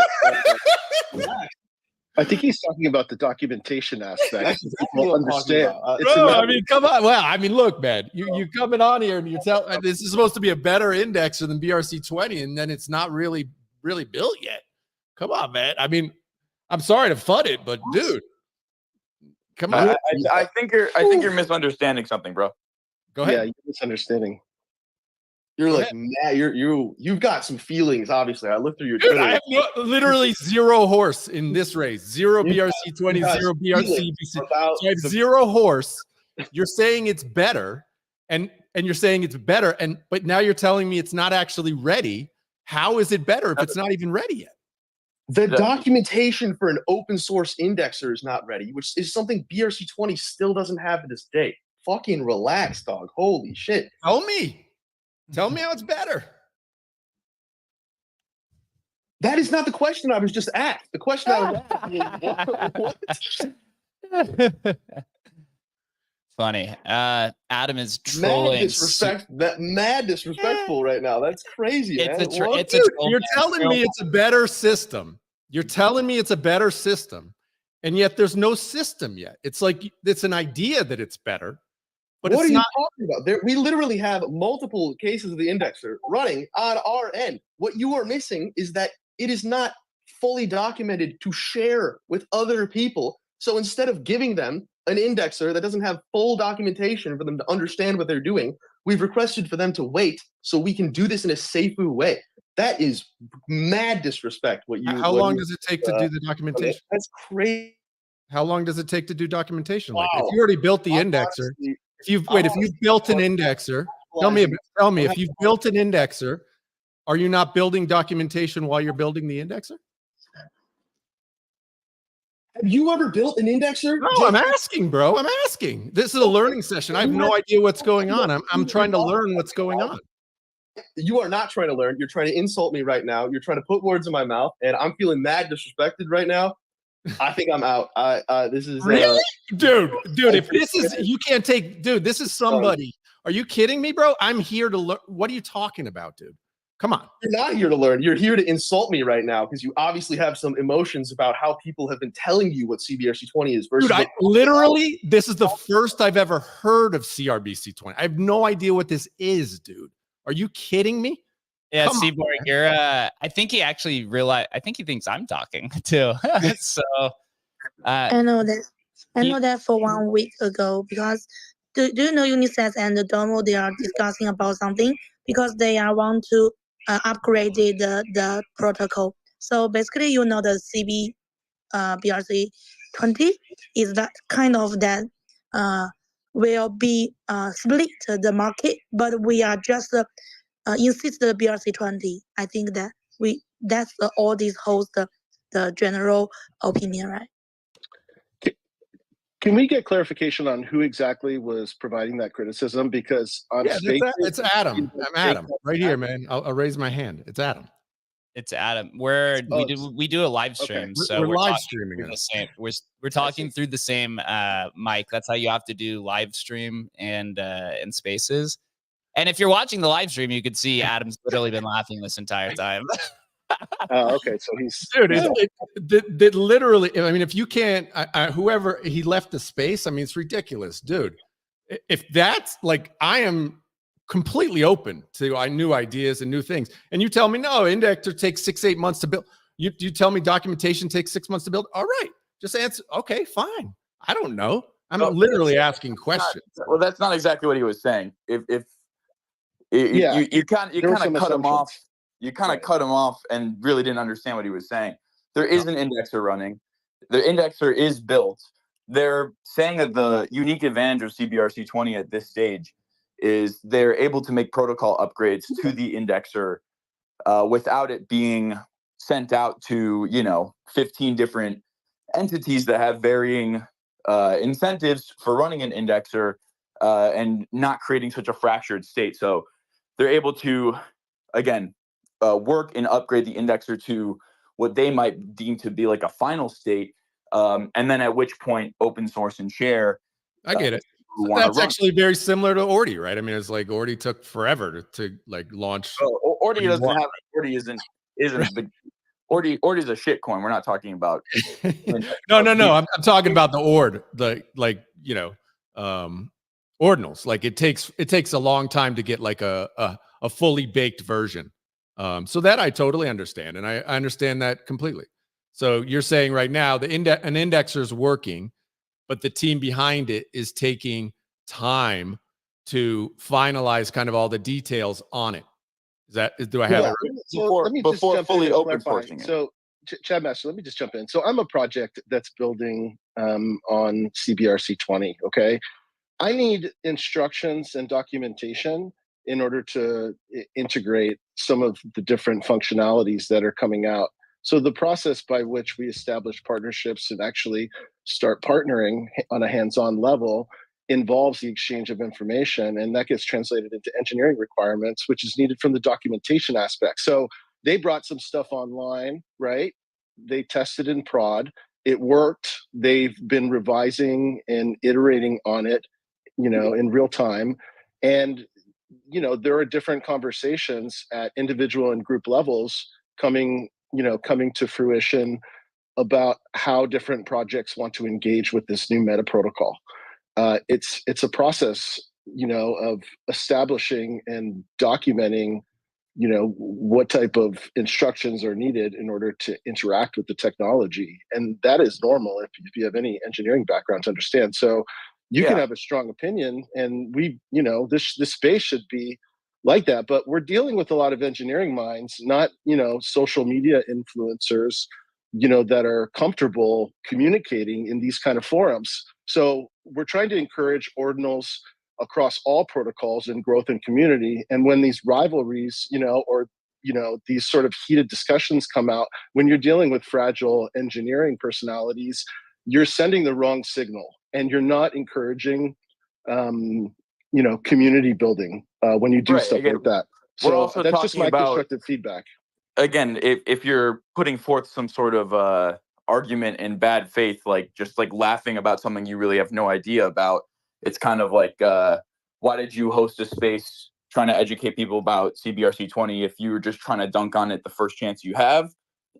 I think he's talking about the documentation aspect. People understand. Bro, I mean, come on. Well, I mean, look, man, you coming on here and you tell this is supposed to be a better indexer than BRC-20, and then it's not really built yet. Come on, man. I mean, I'm sorry to FUD it, but dude, come on. I think you're misunderstanding something, bro. Go ahead. Yeah, you're misunderstanding. You're like mad. You've got some feelings. Obviously, I looked through your Dude, Twitter. I have literally zero horse in this race. Zero BRC-20, zero BRC. So I have zero horse. You're saying it's better, and you're saying it's better, but now you're telling me it's not actually ready. How is it better if it's not even ready yet? The documentation for an open source indexer is not ready, which is something BRC-20 still doesn't have to this day. Fucking relax, dog. Holy shit. Tell me how it's better. That is not the question I was just asked. The question I was asking is, what? Funny. Adam is trolling. Mad disrespectful right now. That's crazy, man. You're telling me it's a better system. You're telling me it's a better system, and yet there's no system yet. It's like it's an idea that it's better. But what are you talking about? We literally have multiple cases of the indexer running on our end. What you are missing is that it is not fully documented to share with other people. So instead of giving them an indexer that doesn't have full documentation for them to understand what they're doing, we've requested for them to wait so we can do this in a safer way. That is mad disrespect. How long does it take to do the documentation? That's crazy. How long does it take to do documentation? Like, if you already built the indexer, if you've built an indexer, tell me if you've built an indexer, are you not building documentation while you're building the indexer? Have you ever built an indexer? No, I'm asking, bro. I'm asking. This is a learning session. I have no idea what's going on. I'm trying to learn what's going on. You are not trying to learn. You're trying to insult me right now. You're trying to put words in my mouth, and I'm feeling mad disrespected right now. I think I'm out. This is really, dude. If this is, you can't take, dude. This is somebody. Are you kidding me, bro? I'm here to learn. What are you talking about, dude? Come on. You're not here to learn. You're here to insult me right now because you obviously have some emotions about how people have been telling you what CBRC-20 is. Versus dude, literally, this is the first I've ever heard of CRBC-20. I have no idea what this is, dude. Are you kidding me? Yeah, Cybord, you're I think he actually realized, I think he thinks I'm talking too. So I know that for 1 week ago, because do you know Unisys and the Domo, they are discussing about something because they are want to upgrade the protocol. So basically, you know, the BRC-20 is that kind of that will be split the market, but we are just insist the BRC-20. I think that that's all these holds the general opinion, right? Can we get clarification on who exactly was providing that criticism? Because on it's Adam. I'm Adam right here, man. I'll raise my hand. It's Adam. It's Adam. We do a live stream, okay. So we're live streaming the same. We're talking through the same mic. That's how you have to do live stream and spaces. And if you're watching the live stream, you could see Adam's literally been laughing this entire time. Okay, so he's dude. Literally, I mean, if you can't, whoever he left the space, I mean, it's ridiculous, dude. If that's like, I am completely open to new ideas and new things, and you tell me no, indexer takes 6-8 months to build. You tell me documentation takes 6 months to build. All right, just answer. Okay, fine. I don't know. I'm literally asking questions. Well, that's not exactly what he was saying. You kind of cut him off. You kind of cut him off and really didn't understand what he was saying. There is an indexer running. The indexer is built. They're saying that the unique advantage of CBRC-20 at this stage is they're able to make protocol upgrades to the indexer without it being sent out to 15 different entities that have varying incentives for running an indexer and not creating such a fractured state. So they're able to, again, work and upgrade the indexer to what they might deem to be like a final state, and then at which point open source and share. I get it. So that's actually very similar to Ordi, right? I mean, it's like Ordi took forever to like launch. Ordi doesn't have. Ordi isn't the. Ordi's a shit coin. We're not talking about. No. I'm talking about the Ord, ordinals. Like it takes a long time to get like a fully baked version. So that I totally understand, and I understand that completely. So you're saying right now an indexer is working, but the team behind it is taking time to finalize kind of all the details on it. Do I have it right? So let me just before jump fully in and open clarify. sourcing it. So Chad Master, let me just jump in. So I'm a project that's building on CBRC-20. Okay, I need instructions and documentation in order to integrate some of the different functionalities that are coming out. So the process by which we establish partnerships and actually start partnering on a hands-on level involves the exchange of information, and that gets translated into engineering requirements, which is needed from the documentation aspect. So they brought some stuff online, right? They tested in prod. It worked. They've been revising and iterating on it, in real time. And, there are different conversations at individual and group levels coming to fruition about how different projects want to engage with this new meta protocol. It's a process, of establishing and documenting, what type of instructions are needed in order to interact with the technology. And that is normal if you have any engineering background to understand. So you can have a strong opinion, and this space should be like that. But we're dealing with a lot of engineering minds, not, social media influencers, that are comfortable communicating in these kind of forums. So we're trying to encourage ordinals across all protocols and growth and community. And when these rivalries, or these sort of heated discussions come out, when you're dealing with fragile engineering personalities, you're sending the wrong signal, and you're not encouraging, community building when you do stuff like that. So that's just my constructive feedback. Again, if you're putting forth some sort of argument in bad faith, like just like laughing about something you really have no idea about, it's kind of like, why did you host a space trying to educate people about CBRC-20 if you were just trying to dunk on it the first chance you have?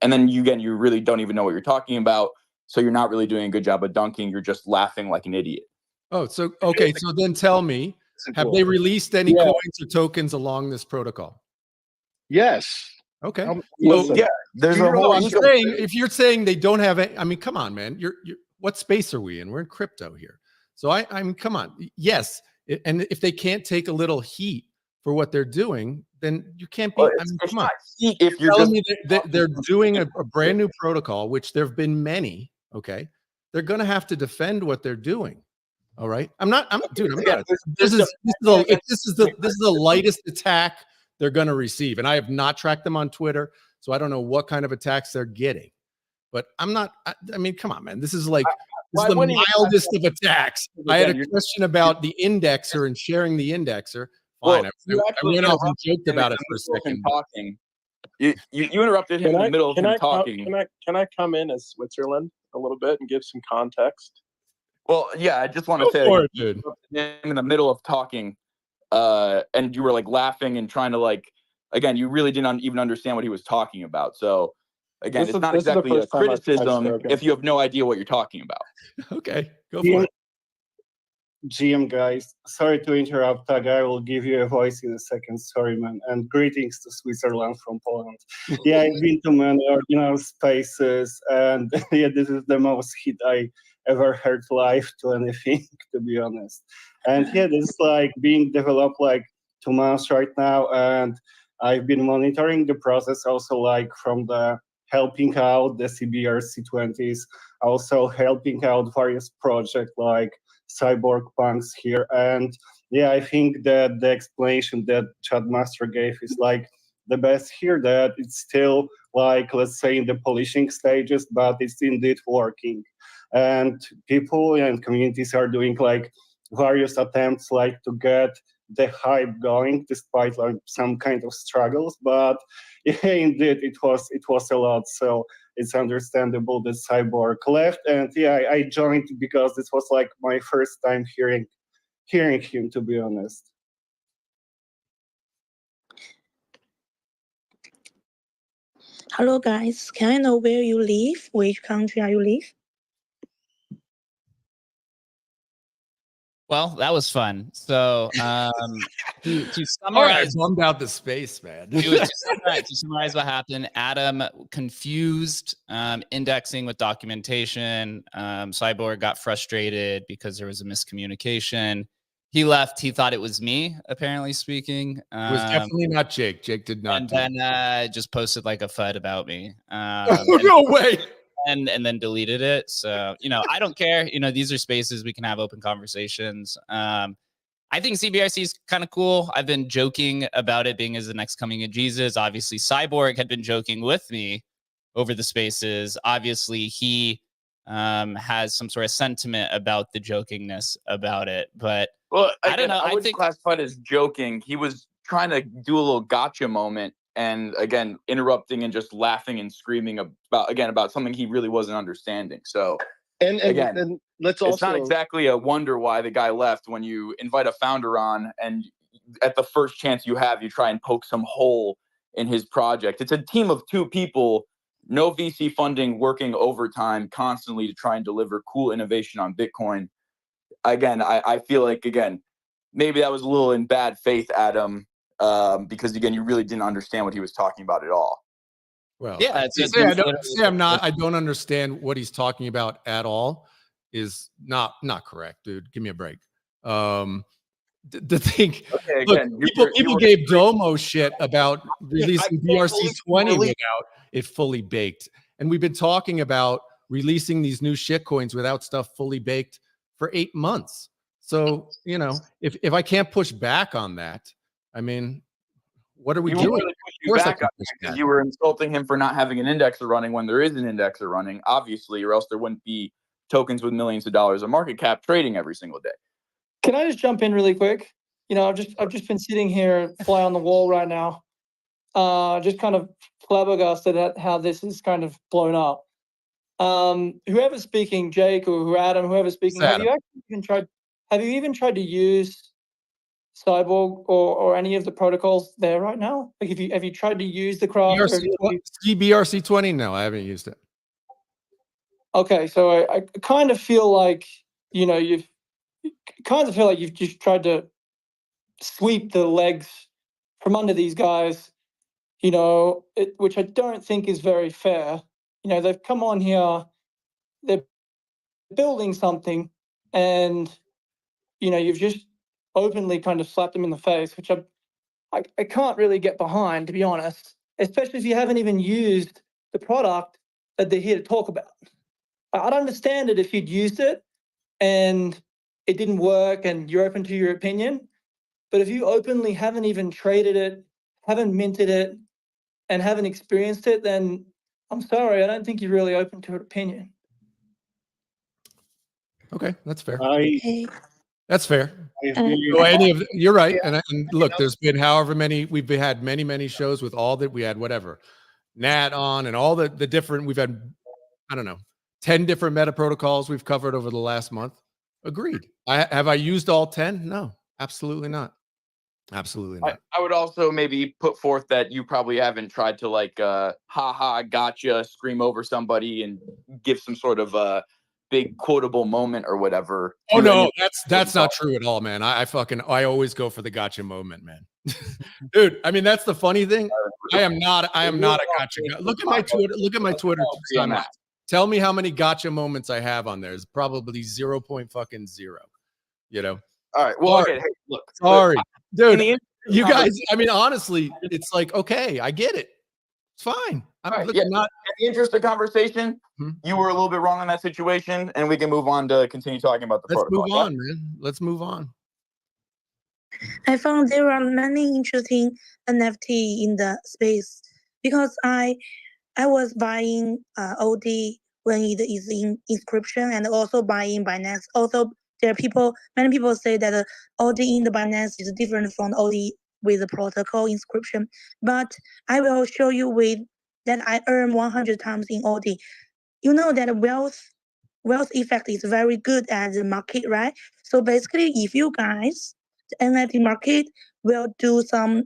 And then you really don't even know what you're talking about. So you're not really doing a good job of dunking. You're just laughing like an idiot. Oh, so, okay. So then tell me, have they released any coins or tokens along this protocol? Yes. Okay. So, there's a whole. If you're saying they don't have any, I mean, come on, man. You're what space are we in? We're in crypto here. So I mean, come on. Yes. And if they can't take a little heat for what they're doing, then you can't be. Well, I mean, come on. If you're telling me they're doing a brand new protocol, which there have been many. Okay, they're going to have to defend what they're doing. All right. I'm not. This is the lightest attack they're going to receive, and I have not tracked them on Twitter, so I don't know what kind of attacks they're getting. But I'm not. I mean, come on, man. This is like the mildest of attacks. I had a question about the indexer and sharing the indexer. Fine. Well, I went off and joked about it for a second. Talking. You interrupted him in the middle of him talking. Can I come in as Switzerland a little bit and give some context? Well, yeah, I just want to say in the middle of talking, and you were like laughing and trying to like, again, you really didn't even understand what he was talking about. So again, it's not exactly a criticism if you have no idea what you're talking about. Okay, go for it. GM guys, sorry to interrupt. I will give you a voice in a second. Sorry, man. And greetings to Switzerland from Poland. Yeah, I've been to many ordinal spaces, and yeah, this is the most hit I ever heard live to anything, to be honest. And yeah, this is like being developed like 2 months right now, and I've been monitoring the process also like from the helping out the CBRC-20s, also helping out various projects like Cybord punks here. And yeah, I think that the explanation that Chad Master gave is like the best here, that it's still like, let's say, in the polishing stages, but it's indeed working. And people and communities are doing like various attempts like to get the hype going despite like some kind of struggles. But yeah, indeed it was a lot. So it's understandable that Cybord left. And yeah, I joined because this was like my first time hearing him, to be honest. Hello guys, can I know where you live? Which country are you live? Well, that was fun. So to summarize, all right, bummed out the space, man. to summarize what happened, Adam confused indexing with documentation. Cybord got frustrated because there was a miscommunication. he left. He thought it was me, apparently speaking. It was definitely not Jake. Jake did not. And then just posted like a FUD about me. Oh, no way. And then deleted it. So, you know, I don't care. You know, these are spaces we can have open conversations. I think CBRC is kind of cool. I've been joking about it being as the next coming of Jesus. Obviously, Cybord had been joking with me over the spaces. Obviously, he has some sort of sentiment about the jokingness about it. But well, I don't know. I would classify it as joking. He was trying to do a little gotcha moment, and again, interrupting and just laughing and screaming about something he really wasn't understanding. So, and let's also, it's not exactly a wonder why the guy left when you invite a founder on and at the first chance you have, you try and poke some hole in his project. It's a team of 2 people, no VC funding, working overtime constantly to try and deliver cool innovation on Bitcoin. Again, I feel like, again, maybe that was a little in bad faith, Adam, because again, you really didn't understand what he was talking about at all. Well, yeah, I don't understand what he's talking about at all is not correct, dude. Give me a break. The thing, okay, again, look, people gave Domo shit about releasing BRC-20 without it fully baked. And we've been talking about releasing these new shit coins without stuff fully baked for 8 months. So, you know, if I can't push back on that, I mean, what are we doing? Really push you back on that because you were insulting him for not having an indexer running when there is an indexer running, obviously, or else there wouldn't be tokens with millions of dollars of market cap trading every single day. Can I just jump in really quick? You know, I've just been sitting here, fly on the wall right now, just kind of flabbergasted at how this is kind of blown up. Whoever's speaking, Jake or Adam, whoever's speaking, have you even tried to use Cybord or any of the protocols there right now? Like, have you tried to use the craft? CBRC-20? No, I haven't used it. Okay, so I kind of feel like, you know, you've just tried to sweep the legs from under these guys, you know, which I don't think is very fair. You know, they've come on here, they're building something, and, you know, you've just openly kind of slapped them in the face, which I can't really get behind, to be honest, especially if you haven't even used the product that they're here to talk about. I'd understand it if you'd used it and it didn't work and you're open to your opinion. But if you openly haven't even traded it, haven't minted it, and haven't experienced it, then I'm sorry, I don't think you're really open to an opinion. Okay, that's fair. That's fair. You're right. And look, there's been however many, we've had many shows with all that we had, whatever, Nat on and all the different, we've had, I don't know, 10 different meta protocols we've covered over the last month. Agreed. Have I used all 10? No, absolutely not. Absolutely not. I would also maybe put forth that you probably haven't tried to like gotcha, scream over somebody and give some sort of big quotable moment or whatever. Oh no, that's not true at all, man. I always go for the gotcha moment, man. Dude, I mean, that's the funny thing. I am not a gotcha guy. Look at my Twitter. Tell me how many gotcha moments I have on there. It's probably 0.0. You know. All right. Well, okay. Hey, look. Sorry, dude. You guys. I mean, honestly, it's like, okay, I get it. It's fine. In the interest of conversation, you were a little bit wrong in that situation, and we can move on to continue talking about the protocol. Let's move on, man. Let's move on. I found there are many interesting NFT in the space because I was buying OD when it is in inscription and also buying Binance. Also, there are many people say that OD in the Binance is different from OD with the protocol inscription. But I will show you with that I earn 100 times in OD. You know that wealth effect is very good at the market, right? So basically, if you guys, the NFT market will do some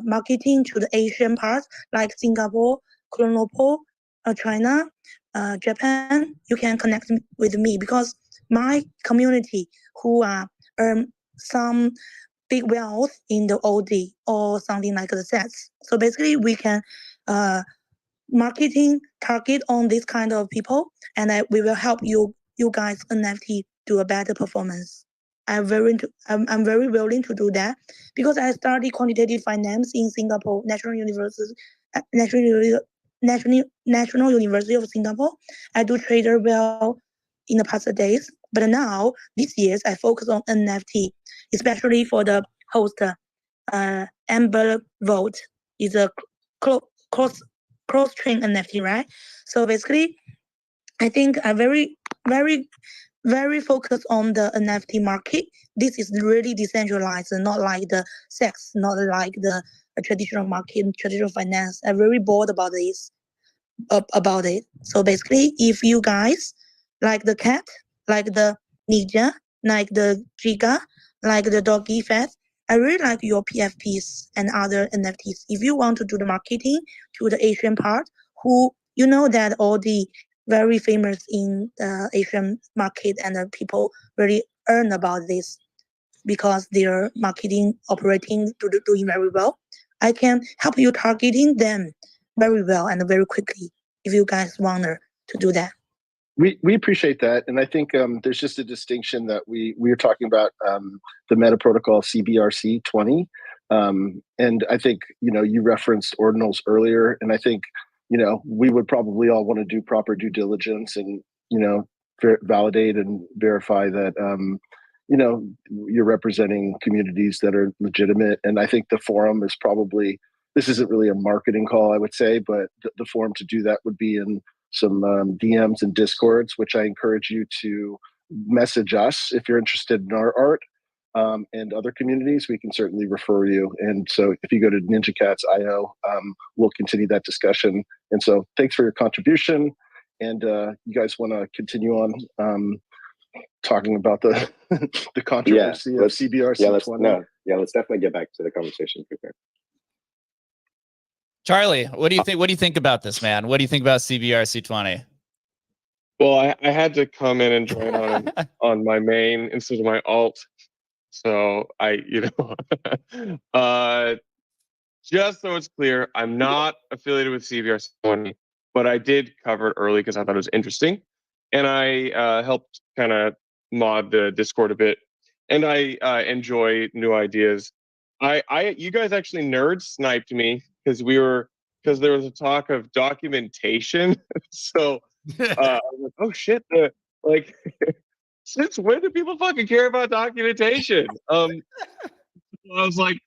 marketing to the Asian part, like Singapore, Kuala Lumpur, China, Japan, you can connect with me because my community who earn some big wealth in the OD or something like that. So basically, we can marketing target on this kind of people, and we will help you guys NFT do a better performance. I'm very willing to do that because I studied quantitative finance in Singapore National University, National University of Singapore. I do trader well in the past days, but now these years I focus on NFT, especially for the host. Emblem Vault is a cross chain NFT, right? So basically, I think I very focused on the NFT market. This is really decentralized, not like the sex, not like the traditional market, traditional finance. I'm very bored about this, about it. So basically, if you guys like the cat, like the ninja, like the Giga, like the doggy fat, I really like your PFPs and other NFTs. If you want to do the marketing to the Asian part, who you know that all the very famous in the Asian market and the people really earn about this because their marketing operating doing very well. I can help you targeting them very well and very quickly if you guys want to do that. We appreciate that, and I think there's just a distinction that we were talking about the meta protocol CBRC-20, and I think you referenced ordinals earlier, and I think we would probably all want to do proper due diligence and validate and verify that you're representing communities that are legitimate, and I think the forum is probably, this isn't really a marketing call, I would say, but the forum to do that would be in some DMs and Discords, which I encourage you to message us if you're interested in our art and other communities. We can certainly refer you. And so if you go to NinjaCats.io, we'll continue that discussion. And so thanks for your contribution. And you guys want to continue on talking about the controversy of CBRC-20? Let's definitely get back to the conversation for sure. Charlie, what do you think? What do you think about this, man? What do you think about CBRC-20? Well, I had to come in and join on my main instead of my alt. So just so it's clear, I'm not affiliated with CBRC-20, but I did cover it early because I thought it was interesting, and I helped kind of mod the Discord a bit, and I enjoy new ideas. You guys actually nerd sniped me because there was a talk of documentation. So I was like, oh shit, since when do people fucking care about documentation? I was like,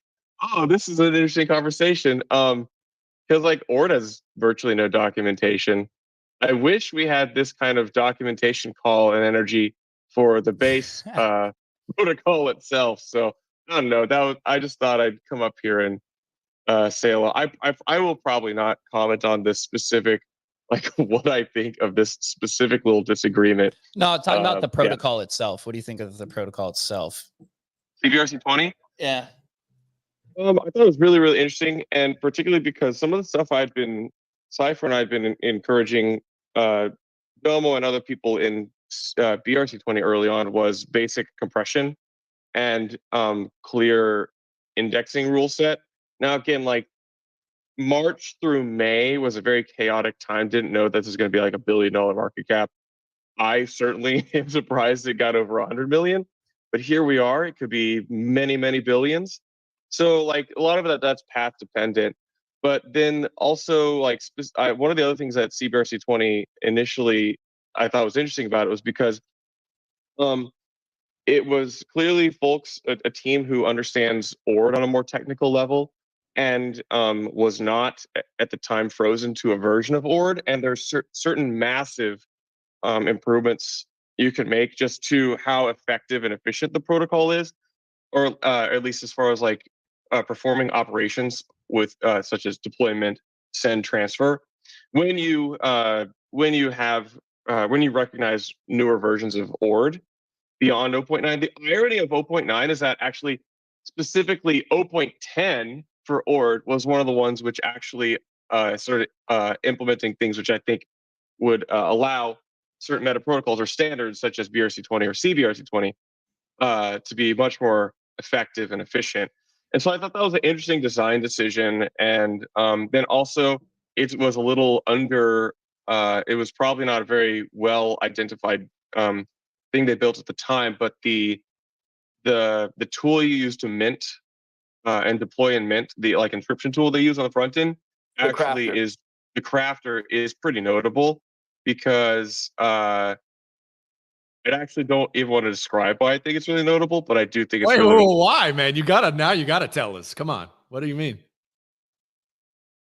oh, this is an interesting conversation. Because Ord has virtually no documentation. I wish we had this kind of documentation call and energy for the base protocol itself. So I don't know. I just thought I'd come up here and say a lot. I will probably not comment on this specific, what I think of this specific little disagreement. No, talking about the protocol itself. What do you think of the protocol itself? CBRC-20? Yeah. I thought it was really, really interesting, and particularly because some of the stuff Cypher and I've been encouraging Domo and other people in BRC-20 early on was basic compression and clear indexing rule set. Now, again, March through May was a very chaotic time. Didn't know that this was going to be $1 billion market cap. I certainly am surprised it got over 100 million, but here we are. It could be many, many billions. So a lot of that's path dependent. But then also one of the other things that CBRC-20 initially I thought was interesting about it was because it was clearly a team who understands Ord on a more technical level and was not at the time frozen to a version of Ord. And there's certain massive improvements you can make just to how effective and efficient the protocol is, or at least as far as performing operations with such as deployment, send, transfer. When you recognize newer versions of Ord beyond 0.9, the irony of 0.9 is that actually specifically 0.10 for Ord was one of the ones which actually started implementing things which I think would allow certain meta protocols or standards such as BRC-20 or CBRC-20 to be much more effective and efficient. And so I thought that was an interesting design decision. And then also it was a little it was probably not a very well identified thing they built at the time, but the the tool you use to mint and deploy and mint, the like encryption tool they use on the front end, actually is the crafter is pretty notable because I actually don't even want to describe why I think it's really notable, but I do think it's really whoa, why, man? You gotta tell us. Come on. What do you mean?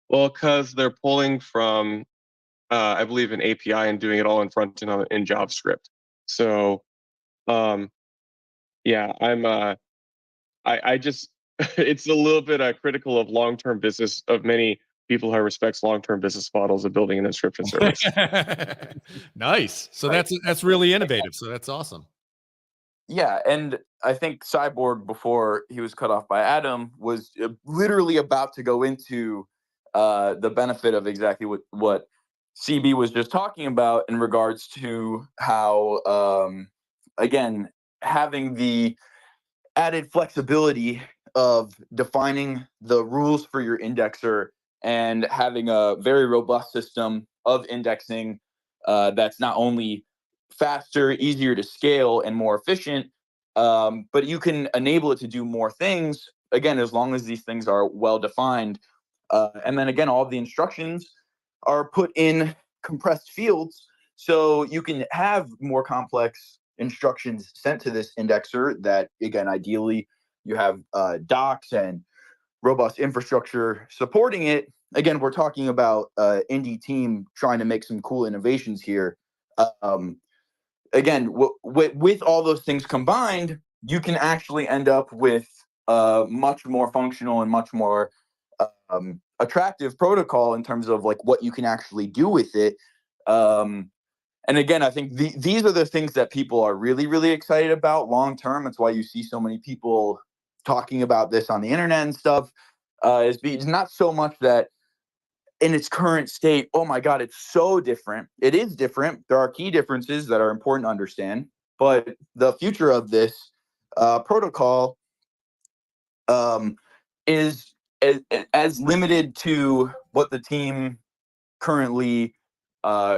well, because they're pulling from I believe an API and doing it all in front end in JavaScript. So yeah, I just it's a little bit critical of long-term business of many people who respects long-term business models of building an inscription service. Nice. So that's really innovative. So that's awesome. Yeah, and I think Cybord, before he was cut off by Adam, was literally about to go into the benefit of exactly what CB was just talking about in regards to how, again, having the added flexibility of defining the rules for your indexer and having a very robust system of indexing that's not only faster, easier to scale, and more efficient, but you can enable it to do more things, again, as long as these things are well defined. And then again, all of the instructions are put in compressed fields, so you can have more complex instructions sent to this indexer that, again, ideally you have docs and robust infrastructure supporting it. Again, we're talking about indie team trying to make some cool innovations here. Again, with all those things combined, you can actually end up with a much more functional and much more attractive protocol in terms of like what you can actually do with it. And again, I think these are the things that people are really, really excited about long term. That's why you see so many people talking about this on the internet and stuff. It's not so much that in its current state, oh my God, it's so different. It is different. There are key differences that are important to understand. But the future of this protocol is as limited to what the team currently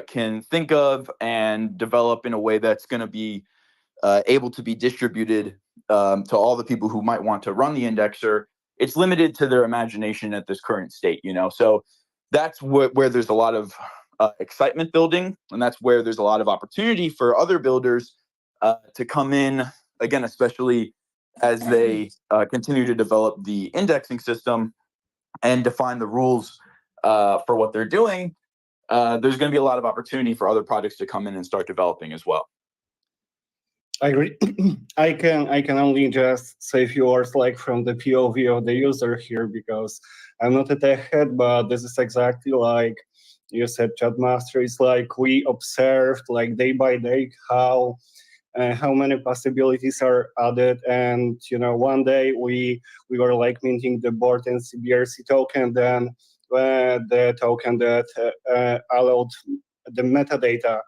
can think of and develop in a way that's going to be able to be distributed to all the people who might want to run the indexer. It's limited to their imagination at this current state, so that's where there's a lot of excitement building, and that's where there's a lot of opportunity for other builders to come in, again, especially as they continue to develop the indexing system and define the rules for what they're doing. There's going to be a lot of opportunity for other projects to come in and start developing as well. I agree. I can only just say a few words like from the POV of the user here, because I'm not a tech head, but this is exactly like you said, Chatmaster. It's like we observed like day by day how many possibilities are added, and one day we were like minting the board and CBRC token, then the token that allowed the metadata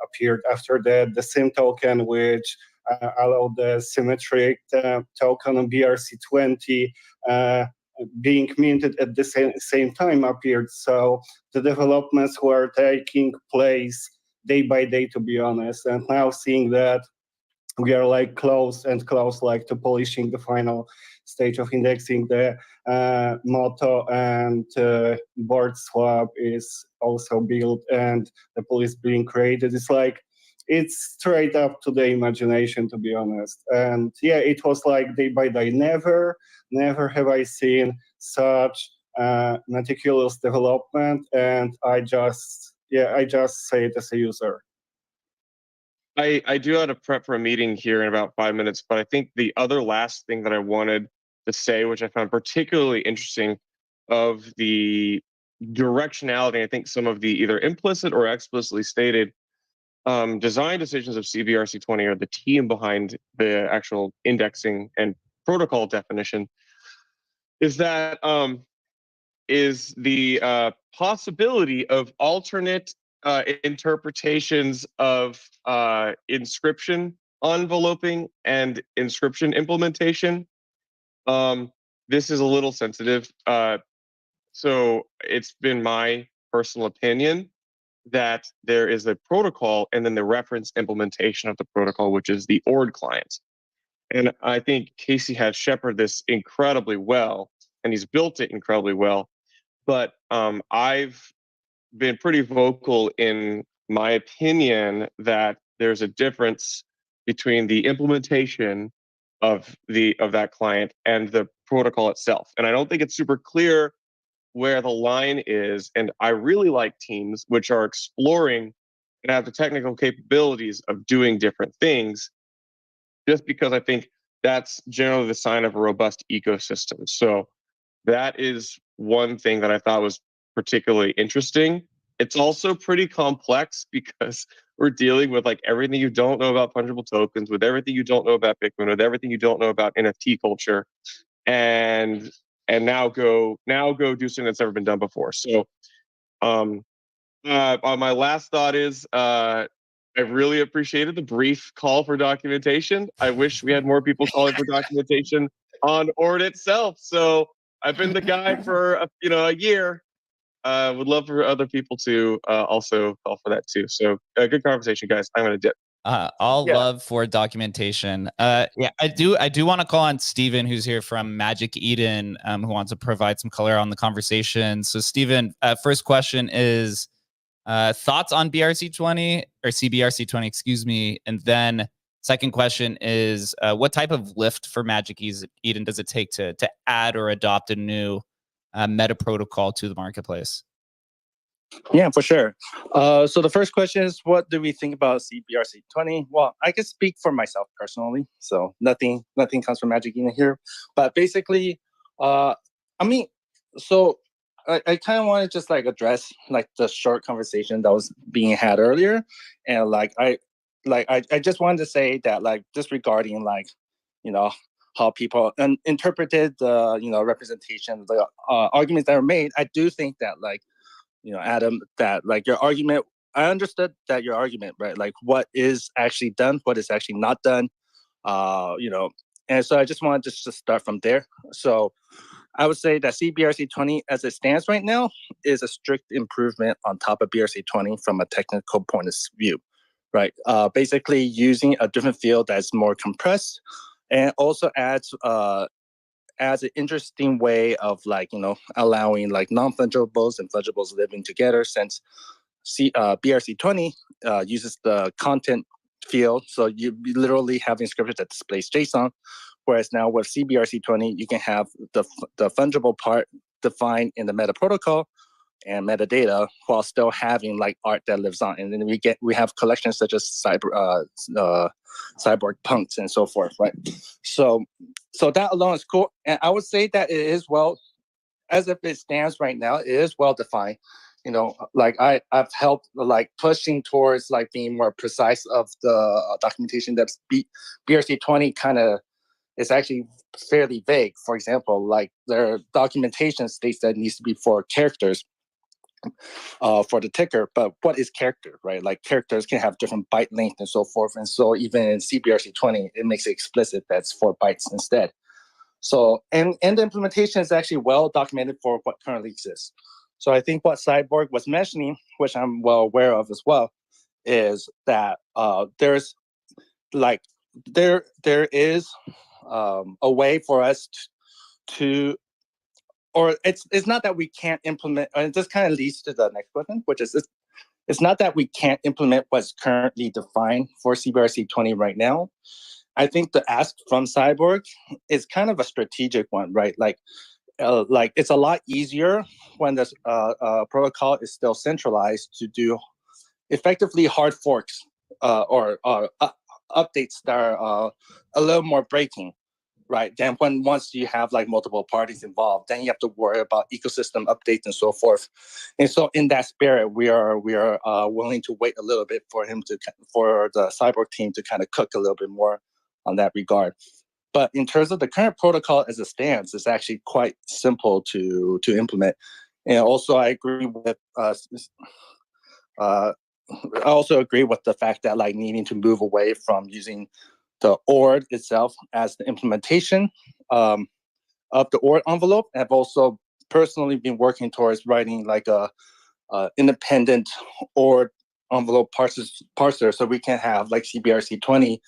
appeared after that. The same token which allowed the symmetric token on BRC-20 being minted at the same time appeared. So the developments were taking place day by day, to be honest. And now seeing that we are like close like to polishing the final stage of indexing, the motto and board swap is also built and the pool is being created. It's straight up to the imagination, to be honest. And yeah, it was like day by day. Never have I seen such meticulous development, and I just say it as a user. I do have to prep for a meeting here in about 5 minutes, but I think the other last thing that I wanted to say, which I found particularly interesting, of the directionality, I think some of the either implicit or explicitly stated design decisions of CBRC-20 or the team behind the actual indexing and protocol definition, is that is the possibility of alternate interpretations of inscription enveloping and inscription implementation. This is a little sensitive. So it's been my personal opinion that there is a protocol and then the reference implementation of the protocol, which is the ORD client. And I think Casey has shepherded this incredibly well, and he's built it incredibly well. But I've been pretty vocal in my opinion that there's a difference between the implementation of that client and the protocol itself. And I don't think it's super clear where the line is. And I really like teams which are exploring and have the technical capabilities of doing different things, just because I think that's generally the sign of a robust ecosystem. So that is one thing that I thought was particularly interesting. It's also pretty complex because we're dealing with like everything you don't know about fungible tokens, with everything you don't know about Bitcoin, with everything you don't know about NFT culture, and now go do something that's never been done before. So my last thought is I really appreciated the brief call for documentation. I wish we had more people calling for documentation on ORD itself. So I've been the guy for a year. Would love for other people to also call for that too. So good conversation, guys. I'm gonna dip. All love for documentation. I do want to call on Steven, who's here from Magic Eden, who wants to provide some color on the conversation. So Steven, first question is thoughts on BRC-20 or CBRC-20, excuse me. And then second question is what type of lift for Magic Eden does it take to add or adopt a new meta protocol to the marketplace? Yeah, for sure. So the first question is, what do we think about CBRC-20? Well, I can speak for myself personally, so nothing comes from Magic Eden here. But basically, I kind of want to just like address like the short conversation that was being had earlier, and I just wanted to say that like just regarding like how people interpreted the representation, the arguments that are made. I do think that like Adam, that like your argument, I understood that your argument, right? Like what is actually done, what is actually not done, and so I just wanted to start from there. So I would say that CBRC-20 as it stands right now is a strict improvement on top of BRC-20 from a technical point of view, right? Basically using a different field that's more compressed and also adds an interesting way of allowing like non-fungibles and fungibles living together, since BRC-20 uses the content field, so you literally having scriptures that displays JSON, whereas now with CBRC-20 you can have the fungible part defined in the meta protocol and metadata while still having like art that lives on, and then we have collections such as Cybord punks and so forth, right? So that alone is cool, and I would say that it is well, as if it stands right now, it is well defined. Like I've helped like pushing towards like being more precise of the documentation that BRC-20 kind of is actually fairly vague. For example, like their documentation states that it needs to be for characters for the ticker, but what is character, right? Like characters can have different byte length and so forth, and so even in CBRC-20 it makes it explicit that's 4 bytes instead. So and the implementation is actually well documented for what currently exists. So I think what Cybord was mentioning, which I'm well aware of as well, is that there's like there is a way for us to, or it's not that we can't implement, and this kind of leads to the next question, which is it's not that we can't implement what's currently defined for CBRC-20 right now. I think the ask from Cybord is kind of a strategic one, right? Like it's a lot easier when this protocol is still centralized to do effectively hard forks or updates that are a little more breaking, right? Then once you have like multiple parties involved, then you have to worry about ecosystem updates and so forth. And so in that spirit, we are willing to wait a little bit for the Cybord team to kind of cook a little bit more on that regard. But in terms of the current protocol as it stands, it's actually quite simple to implement. And also I agree with I also agree with the fact that like needing to move away from using the ORD itself as the implementation of the ORD envelope. I've also personally been working towards writing like a independent ORD envelope parser so we can have like CBRC-20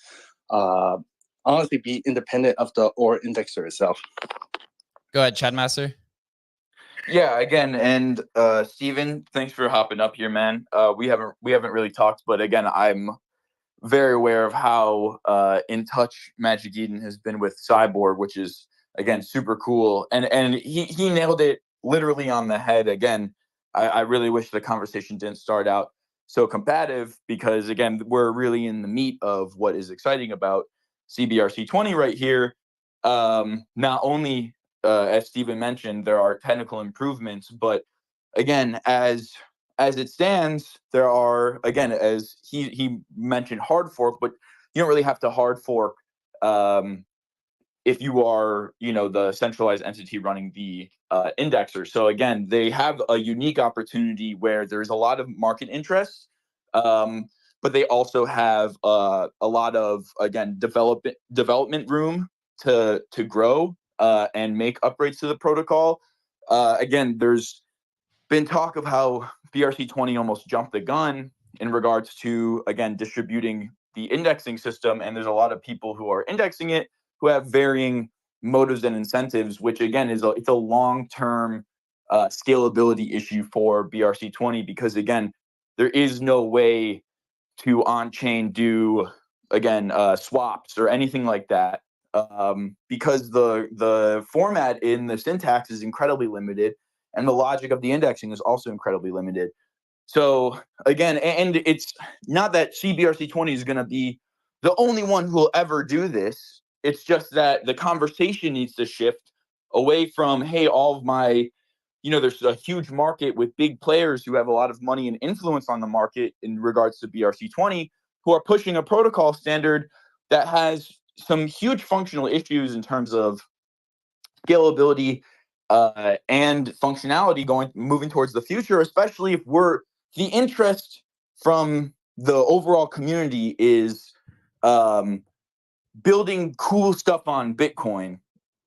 honestly be independent of the OR indexer itself. Go ahead, Chad Master. Yeah, again, and Steven, thanks for hopping up here, man. We haven't really talked, but again, I'm very aware of how in touch Magic Eden has been with Cybord, which is again super cool. And he nailed it literally on the head. Again, I really wish the conversation didn't start out so combative, because again, we're really in the meat of what is exciting about CBRC-20 right here. Not only as Stephen mentioned, there are technical improvements, but again, as it stands, there are, again, as he mentioned, hard fork, but you don't really have to hard fork if you are, the centralized entity running the indexer. So again, they have a unique opportunity where there's a lot of market interest, but they also have a lot of, again, development room to grow and make upgrades to the protocol. Again, there's been talk of how BRC-20 almost jumped the gun in regards to, again, distributing the indexing system. And there's a lot of people who are indexing it who have varying motives and incentives, which again it's a long-term scalability issue for BRC-20, because again, there is no way to on-chain do, again, swaps or anything like that, because the format in the syntax is incredibly limited, and the logic of the indexing is also incredibly limited. So again, and it's not that CBRC-20 is going to be the only one who will ever do this. It's just that the conversation needs to shift away from, hey, all of my, there's a huge market with big players who have a lot of money and influence on the market in regards to BRC-20, who are pushing a protocol standard that has some huge functional issues in terms of scalability and functionality moving towards the future, especially if the interest from the overall community is building cool stuff on Bitcoin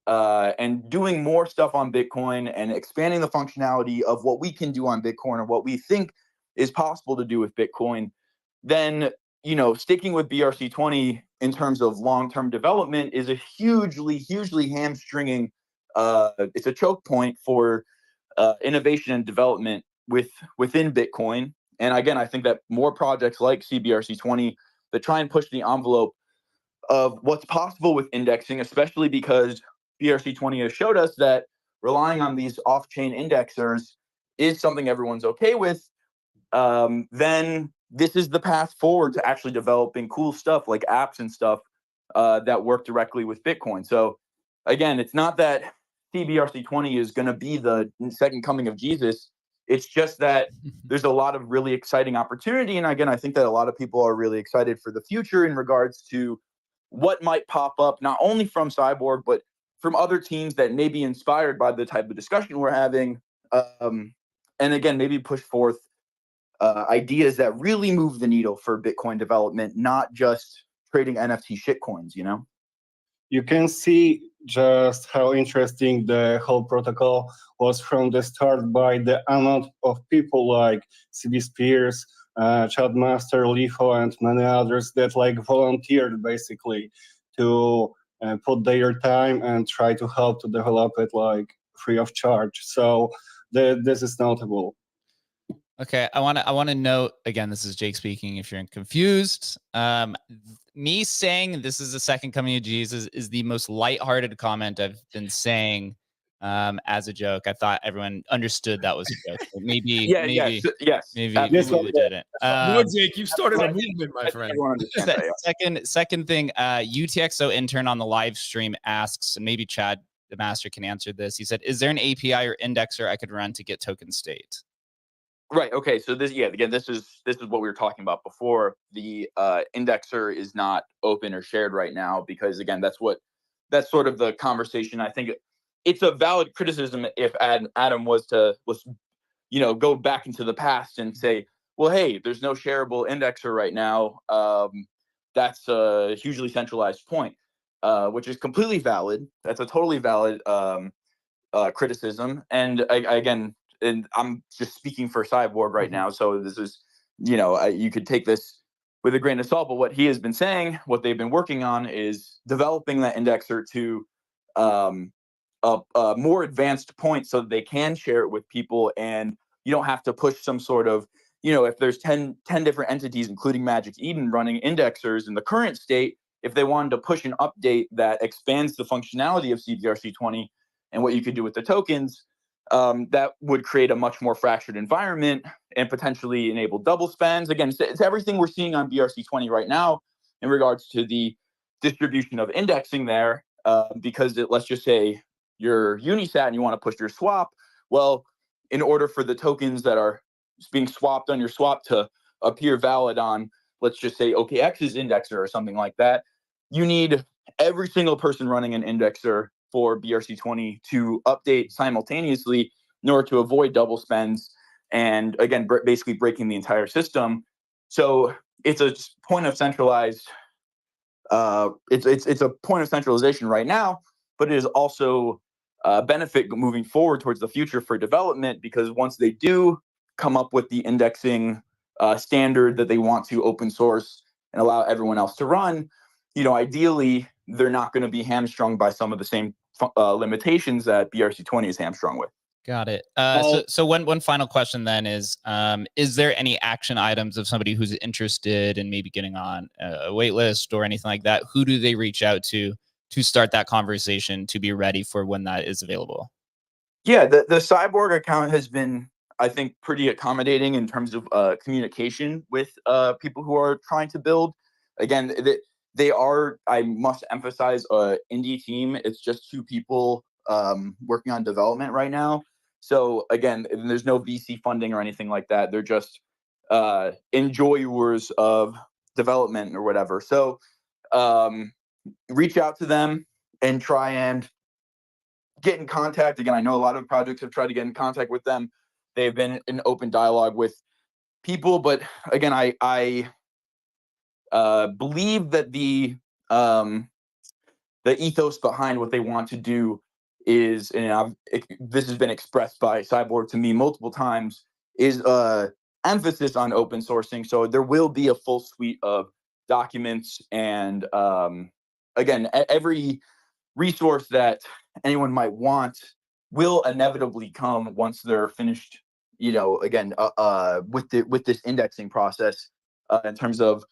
and doing more stuff on Bitcoin and expanding the functionality of what we can do on Bitcoin or what we think is possible to do with Bitcoin. Then, sticking with BRC-20 in terms of long-term development is a hugely hamstringing. It's a choke point for innovation and development within Bitcoin. And again, I think that more projects like CBRC-20 that try and push the envelope of what's possible with indexing, especially because BRC-20 has showed us that relying on these off-chain indexers is something everyone's okay with, then this is the path forward to actually developing cool stuff like apps and stuff that work directly with Bitcoin. So again, it's not that CBRC-20 is going to be the second coming of Jesus. It's just that there's a lot of really exciting opportunity. And again, I think that a lot of people are really excited for the future in regards to what might pop up, not only from Cybord, but from other teams that may be inspired by the type of discussion we're having. And again, maybe push forth ideas that really move the needle for Bitcoin development, not just trading NFT shitcoins, You can see just how interesting the whole protocol was from the start by the amount of people like CB Spears, Chad Master, Lifo, and many others that volunteered basically to put their time and try to help to develop it free of charge. So this is notable. Okay, I want to note again. This is Jake speaking. If you're confused, me saying this is the second coming of Jesus is the most lighthearted comment I've been saying as a joke. I thought everyone understood that was a joke. Maybe, maybe you didn't. No, Jake, you started a movement, my friend. Second thing, UTXO intern on the live stream asks, and maybe Chad the Master can answer this. He said, "Is there an API or indexer I could run to get token state?" Right. Okay. So this is what we were talking about before. The indexer is not open or shared right now because again, that's sort of the conversation. I think it's a valid criticism if Adam was go back into the past and say, well, hey, there's no shareable indexer right now. That's a hugely centralized point, which is completely valid. That's a totally valid criticism. And again. And I'm just speaking for Cybord right now. So this is, you could take this with a grain of salt. But what he has been saying, what they've been working on, is developing that indexer to a more advanced point so that they can share it with people, and you don't have to push some sort of, if there's 10 different entities, including Magic Eden, running indexers in the current state, if they wanted to push an update that expands the functionality of CBRC-20 and what you could do with the tokens, that would create a much more fractured environment and potentially enable double spends. Again, it's everything we're seeing on BRC-20 right now in regards to the distribution of indexing there, because let's just say you're Unisat and you want to push your swap. Well, in order for the tokens that are being swapped on your swap to appear valid on, let's just say OKX's indexer or something like that, you need every single person running an indexer for BRC-20 to update simultaneously in order to avoid double spends, and again, basically breaking the entire system. So it's a point of centralized. It's a point of centralization right now, but it is also a benefit moving forward towards the future for development, because once they do come up with the indexing standard that they want to open source and allow everyone else to run, ideally they're not going to be hamstrung by some of the same limitations that BRC-20 is hamstrung with. Got it. So one final question then is there any action items of somebody who's interested in maybe getting on a wait list or anything like that? Who do they reach out to start that conversation, to be ready for when that is available? Yeah, the Cybord account has been, I think, pretty accommodating in terms of communication with people who are trying to build. Again, they are, I must emphasize, an indie team. It's just 2 people working on development right now. So again, there's no VC funding or anything like that. They're just enjoyers of development or whatever. So reach out to them and try and get in contact. Again, I know a lot of projects have tried to get in contact with them. They've been in open dialogue with people, but again, I believe that the ethos behind what they want to do is, and this has been expressed by Cybord to me multiple times, is emphasis on open sourcing. So there will be a full suite of documents, and again, every resource that anyone might want will inevitably come once they're finished, again, with this indexing process, in terms of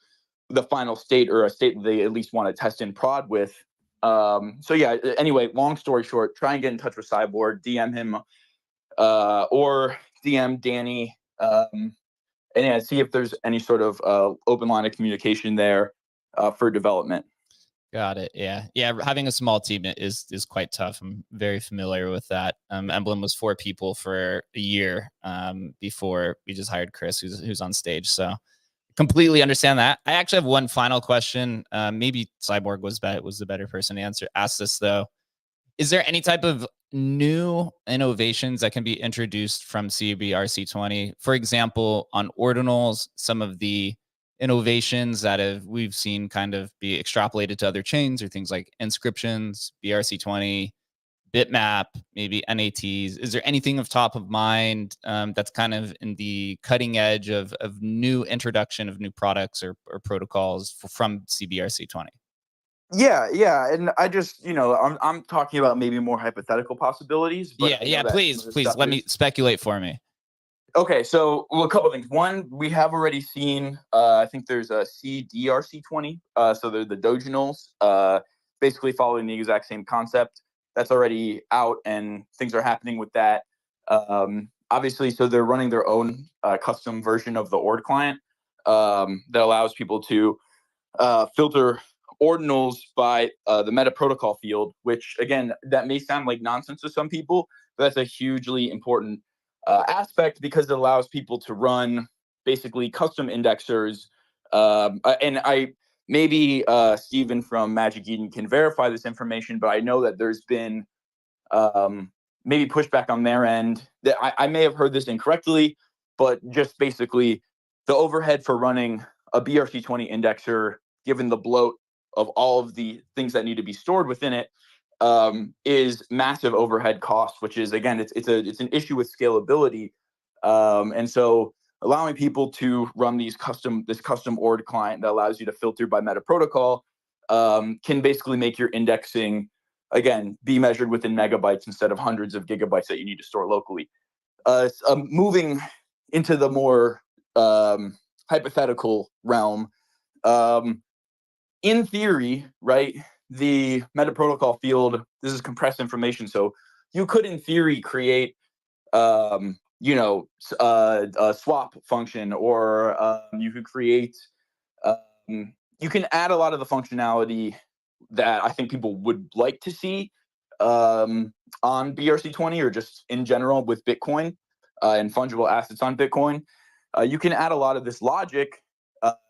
the final state, or a state that they at least want to test in prod with. So yeah, anyway, long story short, try and get in touch with Cybord, DM him, or DM Danny, and yeah, see if there's any sort of open line of communication there for development. Got it. Yeah. Having a small team is quite tough. I'm very familiar with that. Emblem was 4 people for a year before we just hired Chris, who's on stage. So completely understand that. I actually have one final question. Maybe Cyborg was the better person to ask this though. Is there any type of new innovations that can be introduced from CBRC-20? For example, on ordinals, some of the innovations that we've seen kind of be extrapolated to other chains, or things like inscriptions, BRC-20, bitmap, maybe NATs. Is there anything of top of mind that's kind of in the cutting edge of new introduction of new products or protocols from CBRC-20? Yeah, and I just, I'm talking about maybe more hypothetical possibilities. But please let me speculate for me. Okay, so a couple of things. One, we have already seen, I think there's a CDRC-20, so they're the Doginals, basically following the exact same concept. That's already out, and things are happening with that. Obviously, so they're running their own custom version of the Ord client that allows people to filter ordinals by the meta protocol field, which, again, that may sound like nonsense to some people, but that's a hugely important aspect, because it allows people to run basically custom indexers. And maybe Steven from Magic Eden can verify this information, but I know that there's been maybe pushback on their end. That I may have heard this incorrectly, but just basically the overhead for running a BRC-20 indexer, given the bloat of all of the things that need to be stored within it, is massive overhead cost, which is, again, it's an issue with scalability. And so allowing people to run this custom ORD client that allows you to filter by meta protocol can basically make your indexing, again, be measured within megabytes instead of hundreds of gigabytes that you need to store locally. Moving into the more hypothetical realm, in theory, right, the meta protocol field, this is compressed information, so you could, in theory, create a swap function, or you could create, you can add a lot of the functionality that I think people would like to see on BRC-20 or just in general with Bitcoin and fungible assets on Bitcoin. You can add a lot of this logic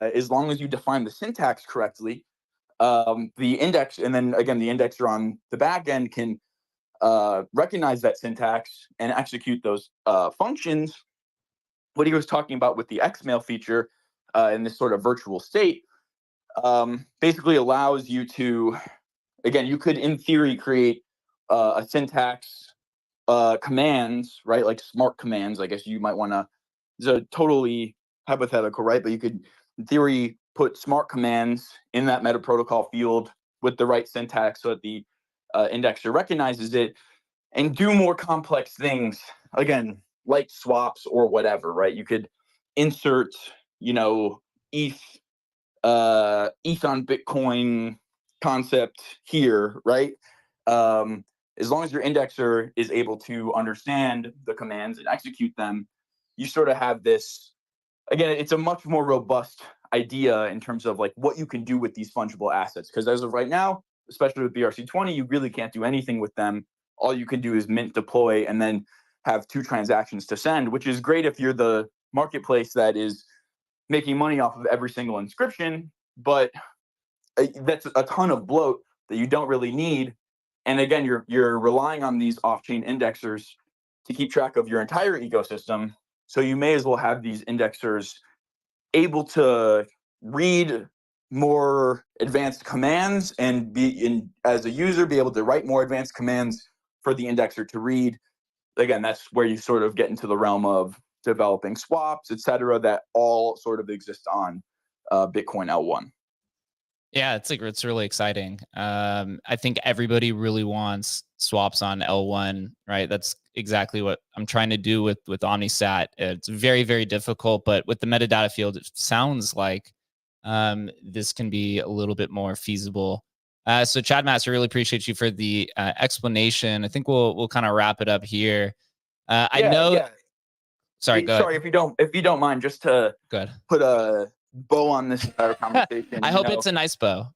as long as you define the syntax correctly. The index, and then again, the indexer on the back end can recognize that syntax and execute those functions. What he was talking about with the Xmail feature in this sort of virtual state basically allows you to, again, you could in theory create a syntax commands, right? Like smart commands, I guess you might want to, it's a totally hypothetical, right? But you could in theory put smart commands in that meta protocol field with the right syntax so that the indexer recognizes it and do more complex things, again, like swaps or whatever, right? You could insert, ETH on Bitcoin concept here, right? As long as your indexer is able to understand the commands and execute them, you sort of have this, again, it's a much more robust idea in terms of like what you can do with these fungible assets. Because as of right now, especially with BRC-20, you really can't do anything with them. All you can do is mint deploy and then have 2 transactions to send, which is great if you're the marketplace that is making money off of every single inscription, but that's a ton of bloat that you don't really need. And again, you're relying on these off-chain indexers to keep track of your entire ecosystem. So you may as well have these indexers able to read more advanced commands and as a user, be able to write more advanced commands for the indexer to read. Again, that's where you sort of get into the realm of developing swaps, et cetera, that all sort of exist on Bitcoin L1. Yeah, it's really exciting. I think everybody really wants swaps on L1, right? That's exactly what I'm trying to do with OmniSat. It's very, very difficult, but with the metadata field, it sounds like this can be a little bit more feasible. So Chad Master, really appreciate you for the explanation. I think we'll kind of wrap it up here. I know. Yeah. Sorry, go ahead. If you don't mind, just to put a bow on this entire conversation. I hope it's a nice bow.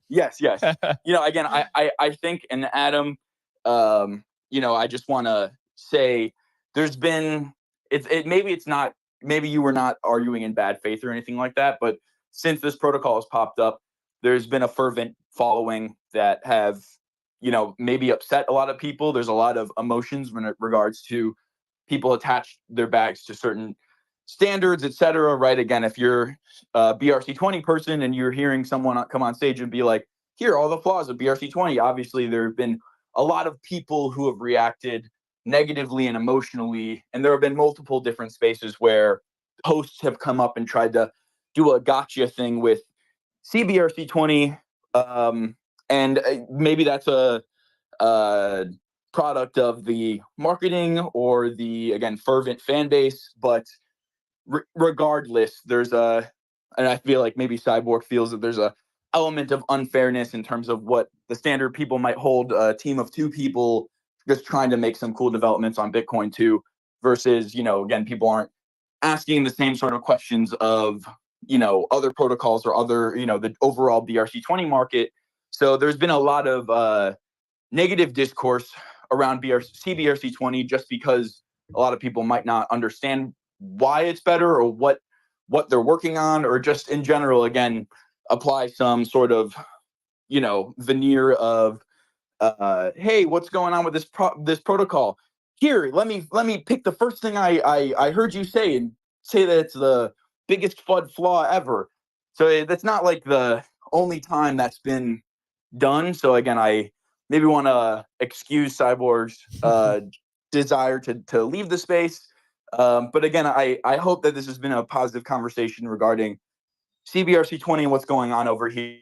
Yes. Again, I think, and Adam, I just want to say there's been, maybe you were not arguing in bad faith or anything like that, but since this protocol has popped up, there's been a fervent following that have, maybe upset a lot of people. There's a lot of emotions when it regards to people attach their bags to certain standards, et cetera, right? Again, if you're a BRC-20 person and you're hearing someone come on stage and be like, here are all the flaws of BRC-20, obviously there have been a lot of people who have reacted negatively and emotionally, and there have been multiple different spaces where hosts have come up and tried to do a gotcha thing with CBRC-20, and maybe that's a product of the marketing or the, again, fervent fan base, but regardless, there's and I feel like maybe Cybord feels that there's a element of unfairness in terms of what the standard people might hold a team of 2 people just trying to make some cool developments on Bitcoin too, versus, again, people aren't asking the same sort of questions of, other protocols or other, the overall BRC-20 market. So there's been a lot of negative discourse around CBRC-20 just because a lot of people might not understand why it's better or what they're working on, or just in general, again, apply some sort of, veneer of, hey, what's going on with this protocol? Here, let me pick the first thing I heard you say and say that it's the biggest FUD flaw ever. So that's not like the only time that's been done. So again, I maybe want to excuse Cybord's desire to leave the space. But again, I hope that this has been a positive conversation regarding CBRC-20 and what's going on over here.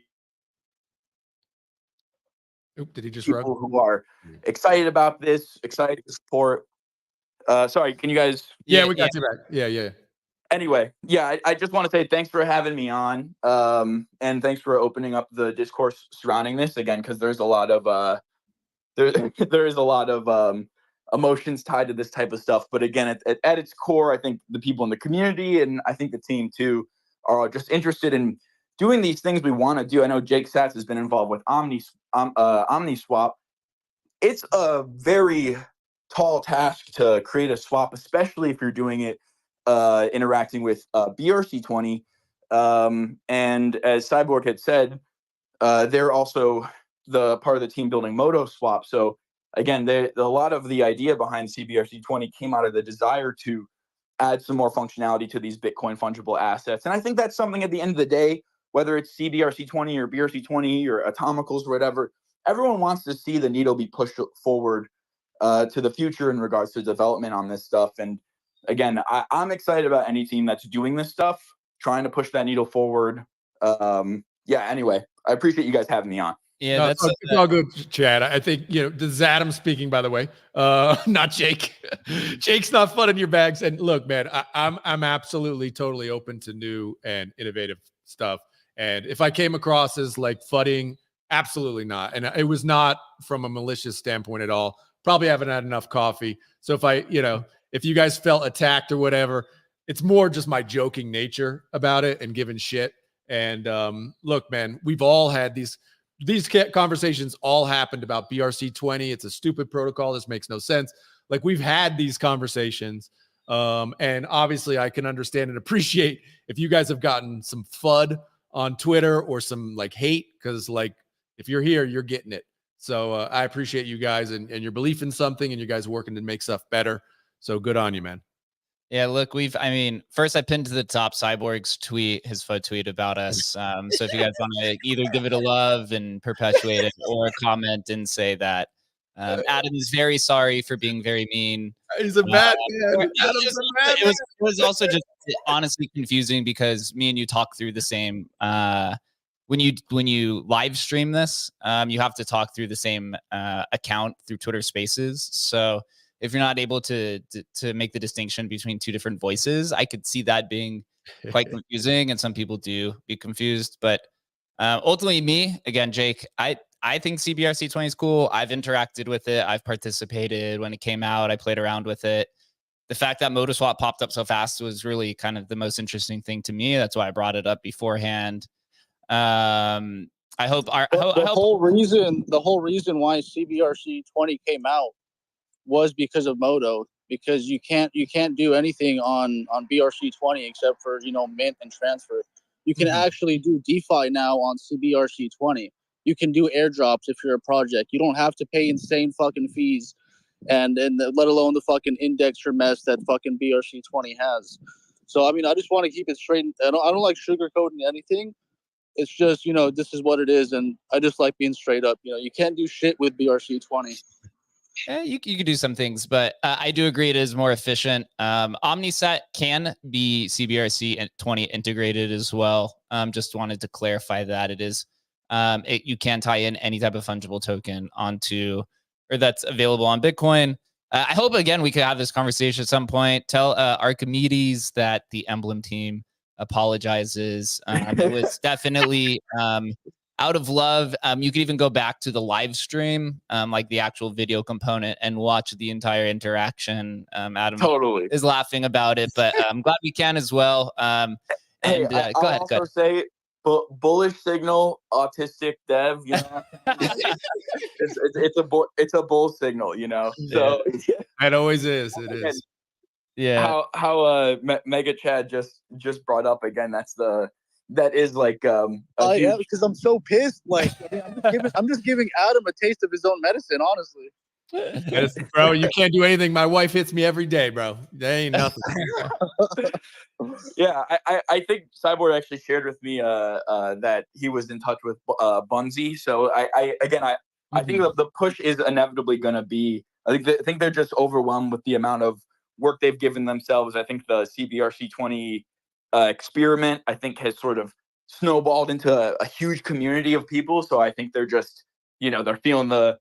Oop, did he just People rug? who are excited about this, excited to support. Sorry, can you guys? Yeah, we got you back. Yeah. Anyway, yeah, I just want to say thanks for having me on, and thanks for opening up the discourse surrounding this again, because there's a lot of there is a lot of emotions tied to this type of stuff. But again, at its core, I think the people in the community and I think the team too are just interested in doing these things we want to do. I know Jake Satz has been involved with OmniSwap. It's a very tall task to create a swap, especially if you're doing it interacting with BRC-20. And as Cybord had said, they're also the part of the team building Moto Swap. So again, a lot of the idea behind CBRC-20 came out of the desire to add some more functionality to these Bitcoin fungible assets. And I think that's something at the end of the day, whether it's CBRC-20 or BRC-20 or Atomicals or whatever, everyone wants to see the needle be pushed forward to the future in regards to development on this stuff. And again, I'm excited about any team that's doing this stuff, trying to push that needle forward. Yeah, anyway, I appreciate you guys having me on. Yeah, No, that's it's all good, Chad. I think, this is Adam speaking, by the way, not Jake. Jake's not fun in your bags. And look, man, I'm absolutely totally open to new and innovative stuff. And if I came across as like fudding, absolutely not. And it was not from a malicious standpoint at all. Probably haven't had enough coffee. So if you guys felt attacked or whatever, it's more just my joking nature about it and giving shit. And look, man, we've all had these conversations all happened about BRC-20. It's a stupid protocol. This makes no sense. Like, we've had these conversations. And obviously I can understand and appreciate if you guys have gotten some FUD on Twitter or some like hate, because like if you're here, you're getting it. So I appreciate you guys and your belief in something and you guys working to make stuff better. So good on you, man. Yeah, look, first I pinned to the top Cyborg's tweet, his FUD tweet about us. So if you guys want to either give it a love and perpetuate it or comment and say that Adam is very sorry for being very mean. He's a bad man. It was also just honestly confusing because me and you talk through the same when you live stream this, you have to talk through the same account through Twitter Spaces. So if you're not able to make the distinction between two different voices, I could see that being quite confusing, and some people do be confused. But ultimately, me, again, Jake, I think CBRC-20 is cool. I've interacted with it. I've participated when it came out. I played around with it. The fact that MotoSwap popped up so fast was really kind of the most interesting thing to me. That's why I brought it up beforehand. I hope the whole reason why CBRC-20 came out was because of Moto, because you can't do anything on BRC-20 except for mint and transfer. You can actually do DeFi now on CBRC-20. You can do airdrops if you're a project. You don't have to pay insane fucking fees, and let alone the fucking indexer mess that fucking BRC-20 has. So I mean, I just want to keep it straight. I don't like sugarcoating anything. It's just this is what it is, and I just like being straight up. You can't do shit with BRC-20. You can do some things, but I do agree it is more efficient. OmniSat can be CBRC-20 integrated as well. Just wanted to clarify that it is. You can tie in any type of fungible token onto, or that's available on Bitcoin. I hope, again, we could have this conversation at some point. Tell Archimedes that the Emblem team apologizes. It was definitely out of love. You could even go back to the live stream, like the actual video component, and watch the entire interaction. Adam totally is laughing about it, but I'm glad we can as well. Hey, go ahead. Also say bullish signal, autistic dev. It's a bull signal. So it always is. It is. Yeah. How Mega Chad just brought up again. That is like yeah, because I'm so pissed. Like, I'm just giving Adam a taste of his own medicine, honestly. Medicine, bro, you can't do anything. My wife hits me every day, bro. There ain't nothing. Yeah, I think Cybord actually shared with me that he was in touch with Bunzi. So I think the push is inevitably going to be. I think they're just overwhelmed with the amount of work they've given themselves. I think the CBRC-20 experiment, I think, has sort of snowballed into a huge community of people. So I think they're just, they're feeling the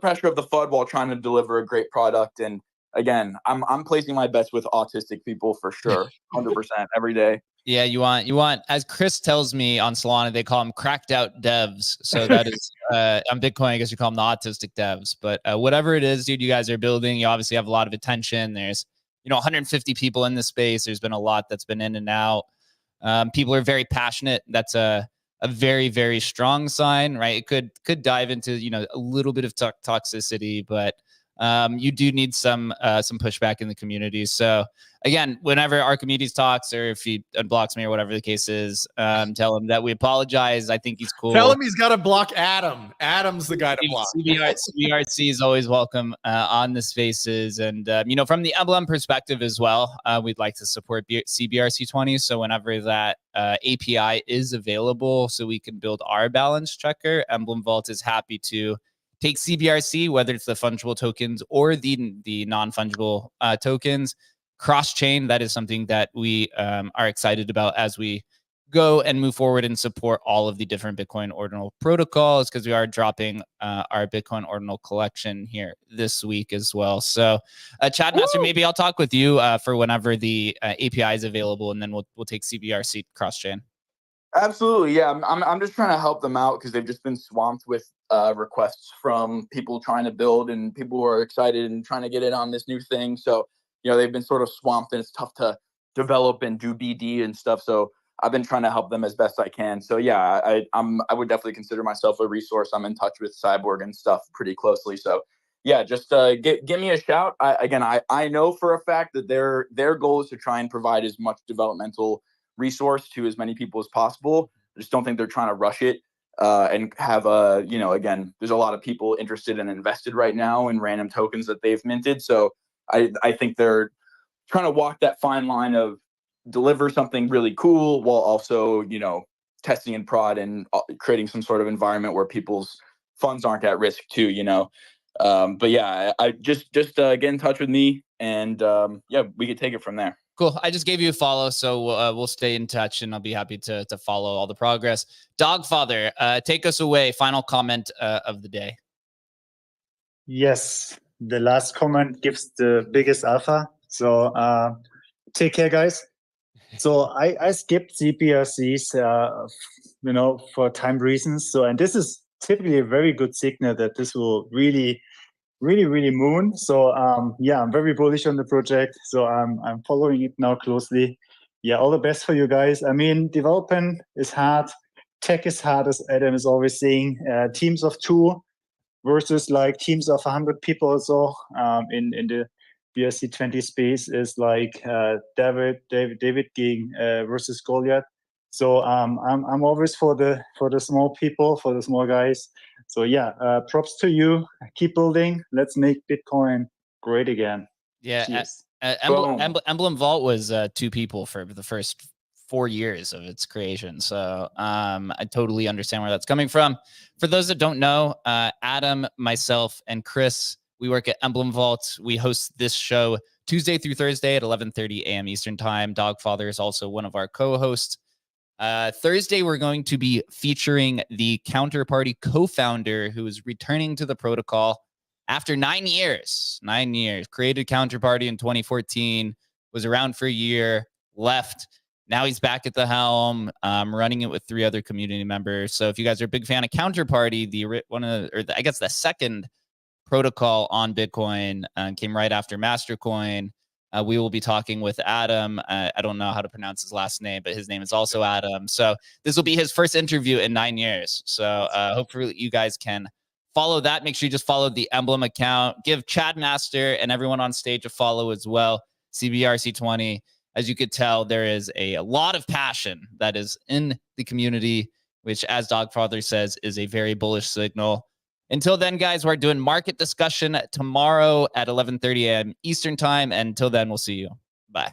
pressure of the FUD while trying to deliver a great product. And again, I'm placing my bets with autistic people for sure, 100% every day. Yeah, you want, as Chris tells me on Solana, they call them cracked out devs. So that is on Bitcoin, I guess you call them the autistic devs. But whatever it is, dude, you guys are building. You obviously have a lot of attention. There's 150 people in the space. There's been a lot that's been in and out. People are very passionate. That's a very, very strong sign, right? It could dive into a little bit of toxicity, but you do need some pushback in the community. So again, whenever Archimedes talks, or if he unblocks me or whatever the case is, tell him that we apologize. I think he's cool. Tell him he's got to block Adam. Adam's the guy to block. CBRC is always welcome on the spaces. And, from the Emblem perspective as well, we'd like to support CBRC-20. So whenever that API is available so we can build our balance checker, Emblem Vault is happy to take CBRC, whether it's the fungible tokens or the non-fungible tokens, cross-chain. That is something that we are excited about as we go and move forward and support all of the different Bitcoin ordinal protocols, because we are dropping our Bitcoin ordinal collection here this week as well. So Chad Master, maybe I'll talk with you for whenever the API is available, and then we'll take CBRC cross-chain. Absolutely. Yeah. I'm just trying to help them out because they've just been swamped with requests from people trying to build and people who are excited and trying to get in on this new thing. So, they've been sort of swamped and it's tough to develop and do BD and stuff. So I've been trying to help them as best I can. So yeah, I would definitely consider myself a resource. I'm in touch with Cybord and stuff pretty closely. So yeah, just give me a shout. I know for a fact that their goal is to try and provide as much developmental resource to as many people as possible. I just don't think they're trying to rush it and have again, there's a lot of people interested and invested right now in random tokens that they've minted. So I think they're trying to walk that fine line of deliver something really cool while also, testing and prod and creating some sort of environment where people's funds aren't at risk too, but yeah, I just get in touch with me and we could take it from there. Cool. I just gave you a follow, so we'll stay in touch, and I'll be happy to follow all the progress. Dogfather, take us away. Final comment of the day. Yes, the last comment gives the biggest alpha. So take care, guys. So I skipped CBRCs, for time reasons. So, and this is typically a very good signal that this will really moon. So I'm very bullish on the project. So I'm following it now closely. Yeah, all the best for you guys. I mean, development is hard, tech is hard, as Adam is always saying. Teams of 2 versus like teams of 100 people or so in the BRC-20 space is like David versus Goliath. So I'm always for the small people, for the small guys. So yeah, props to you. Keep building. Let's make Bitcoin great again. Yeah, Emblem Vault was 2 people for the first 4 years of its creation. So I totally understand where that's coming from. For those that don't know, Adam, myself, and Chris, we work at Emblem Vault. We host this show Tuesday through Thursday at 11:30 a.m. Eastern Time. Dogfather is also one of our co-hosts. Thursday, we're going to be featuring the Counterparty co-founder who is returning to the protocol after 9 years. 9 years. Created Counterparty in 2014, was around for a year, left. Now he's back at the helm, running it with 3 other community members. So if you guys are a big fan of Counterparty, the second protocol on Bitcoin came right after Mastercoin. We will be talking with Adam. I don't know how to pronounce his last name, but his name is also Adam. So this will be his first interview in 9 years. So hopefully you guys can follow that. Make sure you just follow the Emblem account. Give Chad Master and everyone on stage a follow as well. CBRC-20. As you could tell, there is a lot of passion that is in the community, which, as Dogfather says, is a very bullish signal. Until then, guys, we're doing market discussion tomorrow at 11:30 a.m. Eastern Time. And until then, we'll see you. Bye.